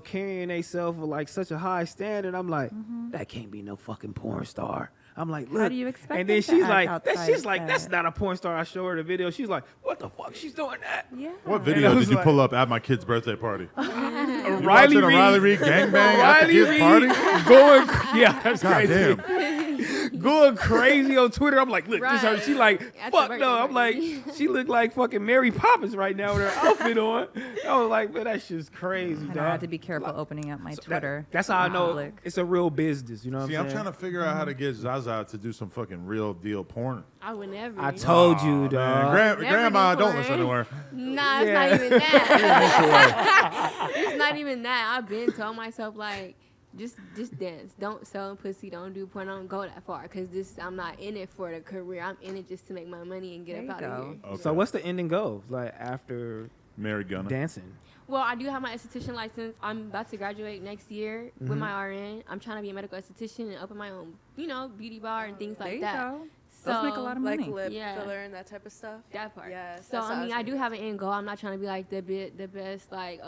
carrying themselves with like such a high standard, I'm like, that can't be no fucking porn star. I'm like, look. How do you expect And them then to she's act like, outside she's of like, that's set? not a porn star. I show her the video. She's like, what the fuck? She's doing that. Yeah. What And video I was did you like- pull up at my kid's birthday party? You Riley watching a Reed. Riley Reed gangbang at the Riley kid's party? Reed going, yeah, that's God crazy. damn. Going crazy on Twitter. I'm like, look, this her. Right. She like, At the fuck birthday no. I'm like, party. she look like fucking Mary Poppins right now with her outfit on. I was like, man, that's just crazy, And dog. I had to be careful opening up my Twitter. That's how I in know public. it's a real business. You know what See, I'm I'm saying? trying to figure out how to get Zaza to do some fucking real deal porn. I would never. I told Aw, you, man. dog. Never Grandma, do don't porn. listen to her. Nah, it's Yeah. not even that. It's not even that. I've been told myself like, just dance. Don't sell pussy. Don't do porn. Don't go that far. Cause I'm not in it for the career. I'm in it just to make my money and get There up you out of go. here. Okay. So what's the ending goal? Like after Mary Gunner. dancing? Well, I do have my esthetician license. I'm about to graduate next year with my RN. I'm trying to be a medical esthetician and open my own, beauty bar and things There like you that. go. Those make a lot of Like money. lip Yeah. filler and that type of stuff. That part. Yes, So that's what I was I do thinking. have an end goal. I'm not trying to be like the best, like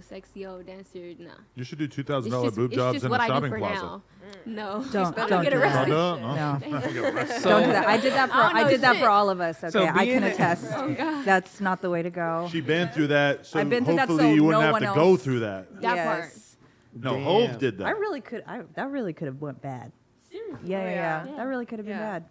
sexy old dancer. No. You should do It's $2,000 boob jobs in a what I do shopping for plaza. now. No. Don't I'm do gonna get that. arrested. No. No. Get arrested. Don't do that. I did that for I don't know I did that shit. for all of us. Okay, So I being can that- attest. Oh God. That's not the way to go. She been through that, so I've been through that, hopefully so you wouldn't no have one to go else- through that. That part. Yes. No, Damn. Hove did that. I really could. That really could have went bad. Seriously. Yeah, yeah. Yeah. That really could have been Yeah. bad.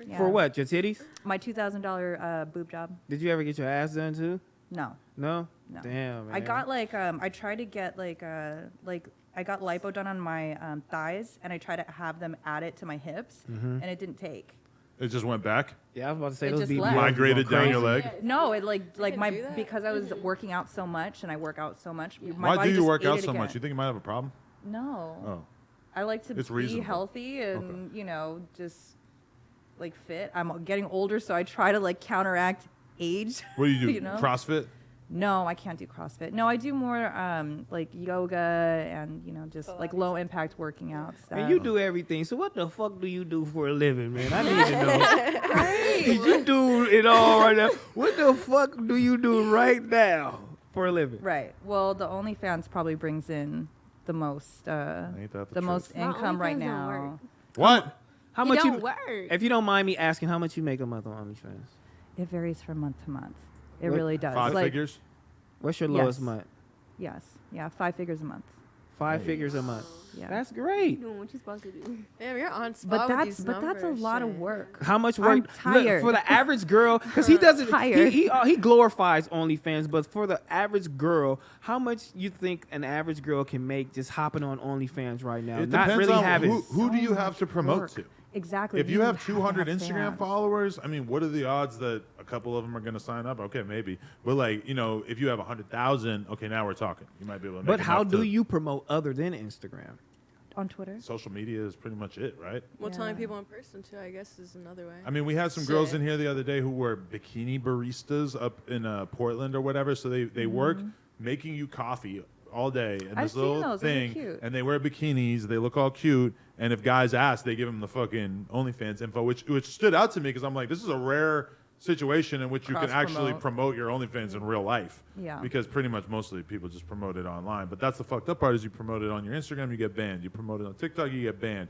Yeah. For what? Your titties? My $2,000 boob job. Did you ever get your ass done too? No. No. No. Damn, man. I got I tried to get I got lipo done on my thighs, and I tried to have them add it to my hips, and it didn't take. It just went back, Yeah, I was about to say It those just BBLs left. be migrated going down your crazy. leg. No, it like can my do that? because I was working out so much, and I work out so much. My Why body do you just work ate out it so again. much? You think you might have a problem? No. Oh, I like to It's be reasonable. healthy and just like fit. I'm getting older, so I try to like counteract age. what do you do? You know? CrossFit? No, I can't do CrossFit. No, I do more like yoga and just like low impact working out stuff. Man, you do everything. So what the fuck do you do for a living, man? I need to know. You do it all right now. What the fuck do you do right now for a living? Right. Well, the OnlyFans probably brings in the most Ain't that the the most truth? My income right OnlyFans don't now. work. What? How It much don't you work. If you don't mind me asking, how much you make a month on OnlyFans? It varies from month to month. It What? really does. Five like, figures? What's your Yes. lowest month? Yes. Yeah, 5 figures a month. 5 figures a month. Yeah. That's You great. doing what you supposed to do. Damn, you're on But spot with that's these but that's a numbers, lot of shit. work. How much I'm work? Look, tired. for the average girl, because he doesn't. Tired. He glorifies OnlyFans, but for the average girl, how much you think an average girl can make just hopping on OnlyFans right now? It Not depends really on having. who do you So have to much promote work. to. Exactly. If you have to 200 have Instagram fans. followers, I mean, what are the odds that a couple of them are going to sign up? Okay, maybe. But like, you know, if you have 100,000, okay, now we're talking. You might be able to make But how enough do to- you promote other than Instagram? On Twitter. Social media is pretty much it, right? Well, telling Yeah. people in person too, I guess, is another way. I mean, we had some girls Shit. in here the other day who were bikini baristas up in Portland or whatever. So they work making you coffee all day in I've this seen little those. Those are thing, cute. and they wear bikinis. They look all cute, and if guys ask, they give them the fucking OnlyFans info, which stood out to me because I'm like, this is a rare situation in which you can actually Cross-promote. promote your OnlyFans in real life. Yeah. Because pretty much mostly people just promote it online. But that's the fucked up part is you promote it on your Instagram, you get banned. You promote it on TikTok, you get banned.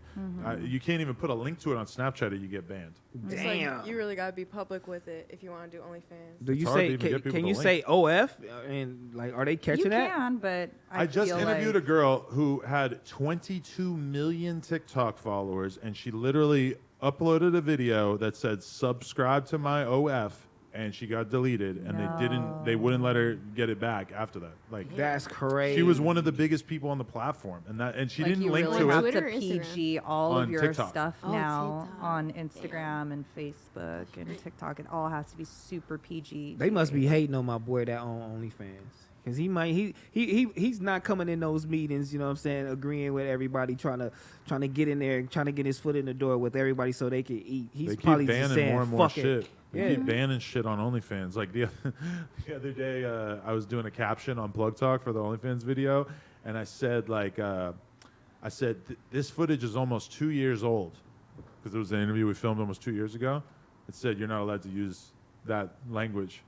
You can't even put a link to it on Snapchat or you get banned. It's Damn. like, you really gotta be public with it if you want to do OnlyFans. Do you hard to say? even get Can, people can to you link. say OF? And like, are they catching You that? can, but I just feel interviewed like a girl who had 22 million TikTok followers, and she literally uploaded a video that said "subscribe to my OF," and she got deleted, and they wouldn't let her get it back after that. Like That's crazy. she was one of the biggest people on the platform, and she like didn't you link really to have it. Twitter to or Instagram? PG all On of your TikTok. stuff Oh, now TikTok. on Instagram and Facebook and TikTok. It all has to be super PG. They must be hating on my boy that on OnlyFans. Cause he's not coming in those meetings, you know what I'm saying, agreeing with everybody, trying to get in there, trying to get his foot in the door with everybody so they can eat. He's They keep probably just banning saying, more and more fuck it. shit. They Yeah. keep banning shit on OnlyFans. Like the other day, I was doing a caption on Plug Talk for the OnlyFans video, and I said this footage is almost 2 years old because it was an interview we filmed almost 2 years ago. It said you're not allowed to use that language.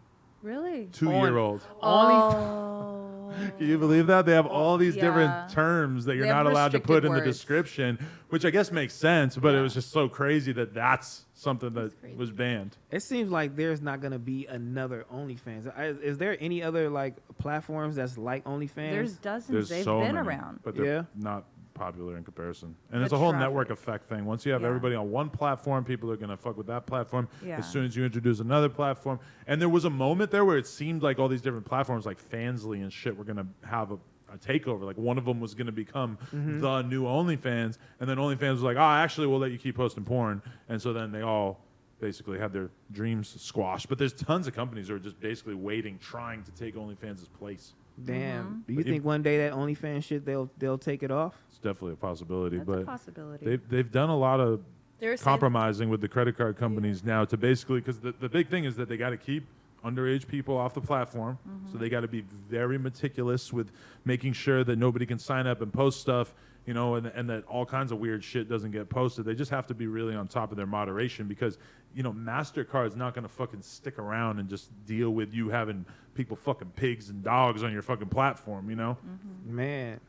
Really? 2-year-old. Oh. Can you believe that? They have all these Yeah. different terms that you're They have not allowed to put restricted in the words. description, which I guess makes sense, but it was just so crazy that that's something that crazy. was banned. It seems like there's not gonna be another OnlyFans. Is there any other like platforms that's like OnlyFans? There's dozens. There's They've so been many, around. but they're Yeah. not popular in comparison. And The it's a whole traffic. network effect thing. Once you have Yeah. everybody on one platform, people are going to fuck with that platform. Yeah. As soon as you introduce another platform. And there was a moment there where it seemed like all these different platforms like Fansly and shit were going to have a takeover. Like one of them was going to become the new OnlyFans. And then OnlyFans was like, oh, actually, we'll let you keep posting porn. And so then they all basically had their dreams squashed. But there's tons of companies who are just basically waiting, trying to take OnlyFans' place. Damn. Do you But think one day that OnlyFans shit they'll take it off? It's definitely a possibility. That's a but possibility. they've done a lot of They were saying- compromising with the credit card companies now to basically, because the big thing is that they got to keep underage people off the platform. So they got to be very meticulous with making sure that nobody can sign up and post stuff, you know, and that all kinds of weird shit doesn't get posted. They just have to be really on top of their moderation because, you know, MasterCard's not going to fucking stick around and just deal with you having people fucking pigs and dogs on your fucking platform, you know? Man.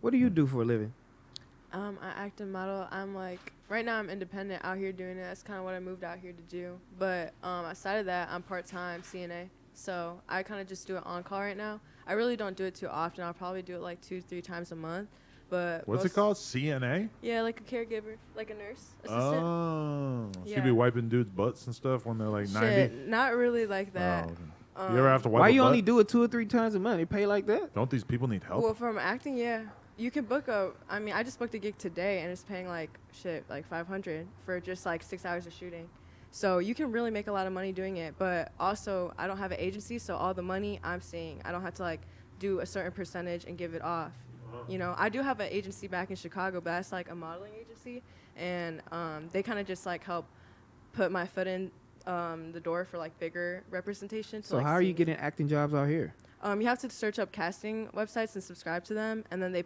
What do you do for a living? I act and model. I'm like, right now I'm independent out here doing it. That's kind of what I moved out here to do. But outside of that, I'm part-time CNA. So I kind of just do it on call right now. I really don't do it too often. I'll probably do it like 2-3 times a month. But What's it called? CNA? Yeah, like a caregiver, like a nurse assistant. Oh. So you Yeah. be wiping dudes' butts and stuff when they're like 90? Shit, not really like that. Oh, okay. You ever have to wipe Why a you butt? only do it 2 or 3 times a month? They pay like that? Don't these people need help? Well, from acting, yeah. You can book I mean, I just booked a gig today and it's paying like 500 for just like 6 hours of shooting. So you can really make a lot of money doing it. But also, I don't have an agency, so all the money I'm seeing, I don't have to like do a certain percentage and give it off. You know, I do have an agency back in Chicago, but that's like a modeling agency. And they kind of just like help put my foot in the door for like bigger representation. To, So like, how are you scenes. getting acting jobs out here? You have to search up casting websites and subscribe to them, and then they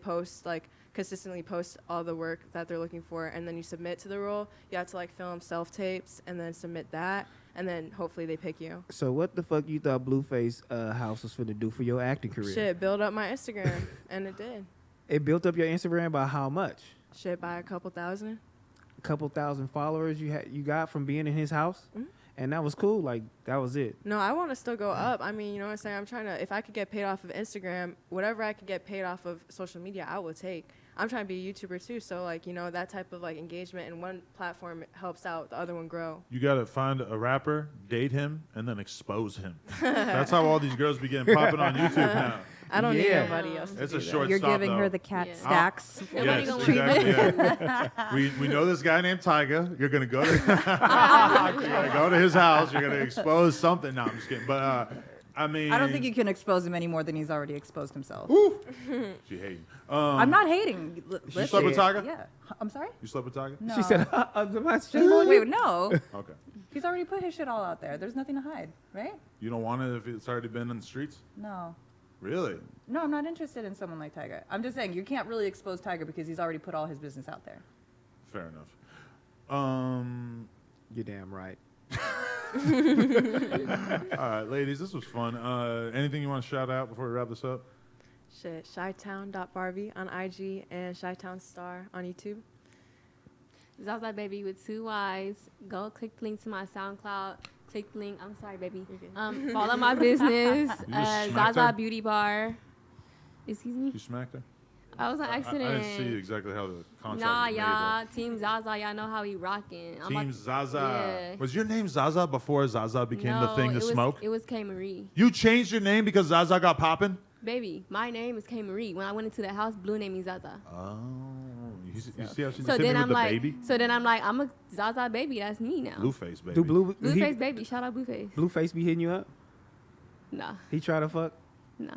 consistently post all the work that they're looking for, and then you submit to the role. You have to like film self-tapes and then submit that, and then hopefully they pick you. So what the fuck you thought Blueface House was finna do for your acting career? Shit, build up my Instagram, and it did. It built up your Instagram by how much? Shit, by a couple thousand. A couple thousand followers you got from being in his house? Mhm. and that was cool. Like that was it. No, I want to still go up. I mean, you know what I'm saying? I'm trying to, if I could get paid off of Instagram, whatever I could get paid off of social media, I would take. I'm trying to be a YouTuber too. So like, you know, that type of like engagement in one platform helps out the other one grow. You got to find a rapper, date him, and then expose him. That's how all these girls be getting popping on YouTube now. I don't need Yeah. nobody else to It's do a that. short You're stop, giving though. her the cat Yeah. stacks. Nobody Yes, gonna exactly. Yeah. We know this guy named Tyga. You're gonna go to you're gonna go to his house. You're gonna expose something. No, I'm just kidding. But I mean, I don't think you can expose him any more than he's already exposed himself. She hating. I'm not hating. You slept with Tyga? Yeah. I'm sorry? You slept with Tyga? No. She said, "Shame on you." Wait, no. Okay. He's already put his shit all out there. There's nothing to hide, right? You don't want it if it's already been in the streets? No. Really? No, I'm not interested in someone like Tyga. I'm just saying you can't really expose Tyga because he's already put all his business out there. Fair enough. You're damn right. All right, ladies, this was fun. Anything you want to shout out before we wrap this up? Shit, Chi Town Barbie on IG and Chi Town Star on YouTube. Zaza baby with 2 Y's. Go click the link to my SoundCloud. Click the link. I'm sorry, baby. Follow my business. You just smacked Zaza her? Beauty Bar. Excuse me. You smacked her? I was on I accident. didn't see exactly how the contract Nah, was made. y'all. Team Zaza, y'all know how we rocking. I'm Team about- Zaza. Yeah. Was your name Zaza before Zaza became the No, thing to it was, smoke? It was K Marie. You changed your name because Zaza got popping? Baby, my name is K Marie. When I went into the house, Blue named me Zaza. Oh. You see how she So hit me then with I'm the like, baby? so then I'm like, I'm a Zaza baby. That's me now. Blueface, baby. Do Blueface baby. Shout out Blueface. Blueface be hitting you up? Nah, He try to fuck? nah.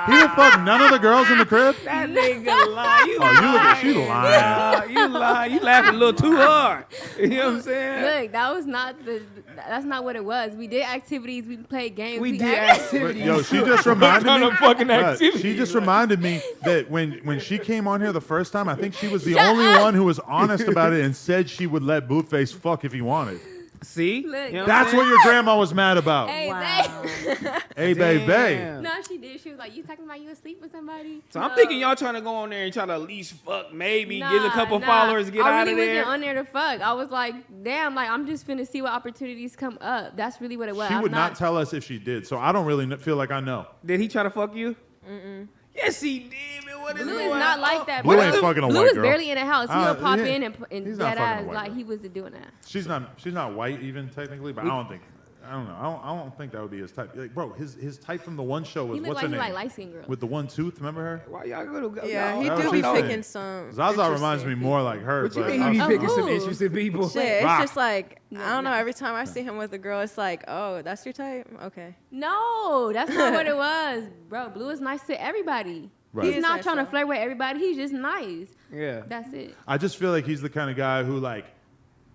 He didn't fuck none of the girls in the crib? That nigga lie. You Oh, you look at she lying. You lie. You laughing a little too hard. You know what I'm saying? Look, that was not that's not what it was. We did activities. We played games. We did But, activities. yo, she just reminded kind me. of fucking Bruh, activity, she just bro. reminded me that when she came on here the first time, I think she was the Shut only up. one who was honest about it and said she would let Blueface fuck if he wanted. See? Look, You know That's what your grandma was mad about. Hey, Wow. Hey, babe, babe. Damn. no, she did. She was like, "You talking about you asleep with somebody?" So I'm No. thinking y'all trying to go on there and try to at least fuck, maybe get a couple followers, get I out really of there. wasn't on there to fuck. I was like, damn, like I'm just finna see what opportunities come up. That's really what it was. She I'm would not tell us if she did, so I don't really feel like I know. Did he try to fuck you? Yes, he did. Man, what is Blue going is not on? like that. Blue bro. ain't fucking a Blue white is girl. barely in the house. He'll pop yeah. in He's and not dead fucking a ass white like girl. he wasn't doing that. She's not white even technically, but I don't know. I don't think that would be his type. Like, bro, his type from the one show was He looked what's like her he name? like light skin girl. With the one tooth, remember her? Why y'all go? Yeah, he That was do be what she said. picking some. Zaza reminds me interesting more like her. What you but mean I- he be Oh, picking some who? interesting people? Shit, it's Rock. just like No, I don't know. no. Every time I see him with a girl, it's like, oh, that's your type. Okay. No, that's not what it was, bro. Blue is nice to everybody. Right. He's He is not nice, trying to though. flirt with everybody. He's just nice. Yeah. That's it. I just feel like he's the kind of guy who like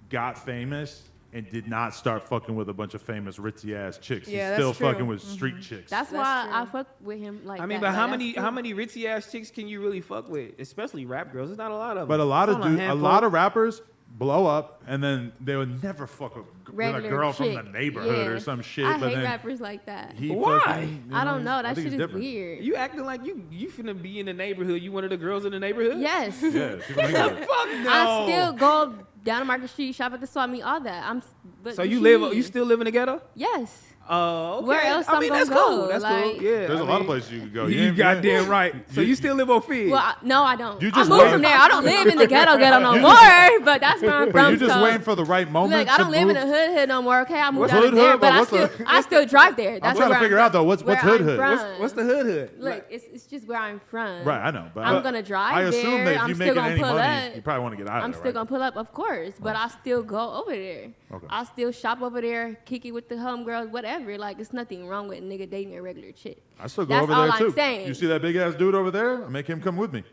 got famous and did not start fucking with a bunch of famous ritzy ass chicks. Yeah, He's still that's true. fucking with street chicks. That's That's why true. I fuck with him like I mean, that. but how Like, many that's how many ritzy ass chicks can you really fuck with? Especially rap girls. There's not a lot of them. But a lot of It's only a lot of rappers blow up and then they would never fuck with a regular girl chick. from the neighborhood Yeah. or some shit. I but hate then rappers like that. he Why? fucking, you I don't know. I That think shit it's is different. weird. You acting like you finna be in the neighborhood. You one of the girls in the neighborhood? Yes. Yeah, people think of it. Fuck no. I still go down to Market Street, shop at the swap meet, all that. But So what you still live in the ghetto? Yes. Oh, okay. Where else I I'm mean, gonna that's go? cool. That's cool. Like- Yeah. There's I a lot of mean, places you can go. You goddamn right. So you still live on Fig? Well, no, I don't. You I just moved wait- from there. I don't live in the ghetto no You more, but that's where I'm But from. you just so. waiting for the right moment. Look, I to don't live in move. the hood no more. Okay, I moved What's out hood of there, hood, but but I still drive there. I'm That's trying to where figure out though what's where hood I'm hood. from. What's the hood? Look, it's just where I'm from. Right, I know. But I'm gonna drive I assume there. that if I'm you're still making gonna any pull money, up. you probably want to get out I'm of there. still gonna pull up, of course, but I still go over there. Okay. I still shop over there, kick it with the homegirls, whatever. Like, it's nothing wrong with a nigga dating a regular chick. I still go That's over all there I'm too. saying. You see that big ass dude over there? I make him come with me.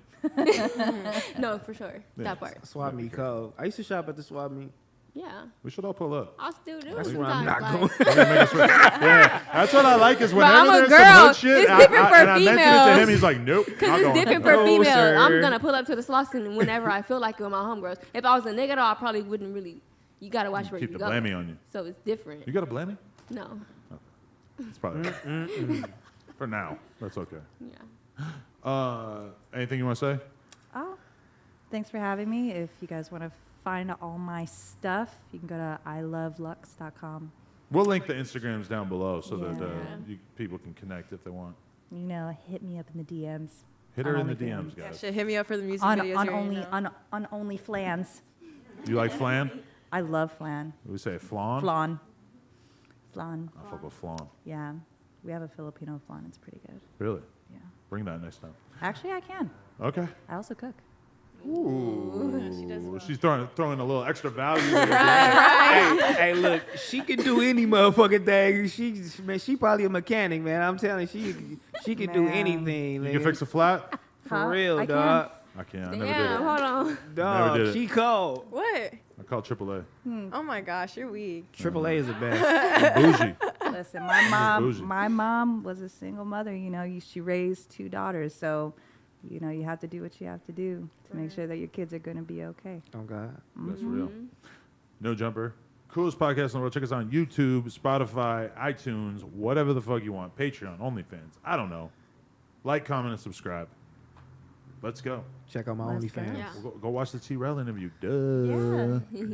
No, for sure. That part. Swap meet cold. I used to shop at the swap meet. Yeah. We should all pull up. I still do. That's where I'm not sometimes, going. like- Yeah, that's what I like is But whenever I'm a there's girl. some hood shit, It's different for and I mention it to females. him, he's like, nope, Because not it's going. different for No, females. sir. I'm going to pull up to the Slauson whenever I feel like it with my homegirls. If I was a nigga, though, I probably wouldn't really. You got to watch where Keep you the go. blaming on you. So it's different. You got to blame me? No. It's probably for now. That's okay. Yeah. Anything you want to say? Oh, thanks for having me. If you guys want to find all my stuff, you can go to ilovelux.com. We'll link the Instagrams down below so that Yeah. people can connect if they want. You know, hit me up in the DMs. Hit her On in the OnlyFans. DMs, Yeah, guys. shit, hit me up for the music On videos. on you already only know. on OnlyFans. You like flan? I love flan. We say flan? Flan. Flan. I fuck with flan. Yeah. We have a Filipino flan. It's pretty good. Really? Yeah. Bring that next time. Actually, I can. Okay. I also cook. She does well. She's throwing a little extra value. in it. Hey, look, she can do any motherfucking thing. She probably a mechanic, man. I'm telling you, she can do Man. anything. You man. can fix a flat? For Huh? real, I can. dog. I can't. I never did Damn, it. hold on. Dog, did it. she cold. What? I call AAA. Oh my gosh, you're weak. Triple A is the best. Bougie. Listen, Bougie. my mom was a single mother. You know, she raised 2 daughters, so you know you have to do what you have to do to make sure that your kids are going to be okay. Oh God. That's real. No Jumper. Coolest podcast in the world. Check us out on YouTube, Spotify, iTunes, whatever the fuck you want. Patreon, OnlyFans. I don't know. Like, comment, and subscribe. Let's go. Check out my Let's go. OnlyFans. Yeah. Go watch the T-Rell interview. Duh. Yeah.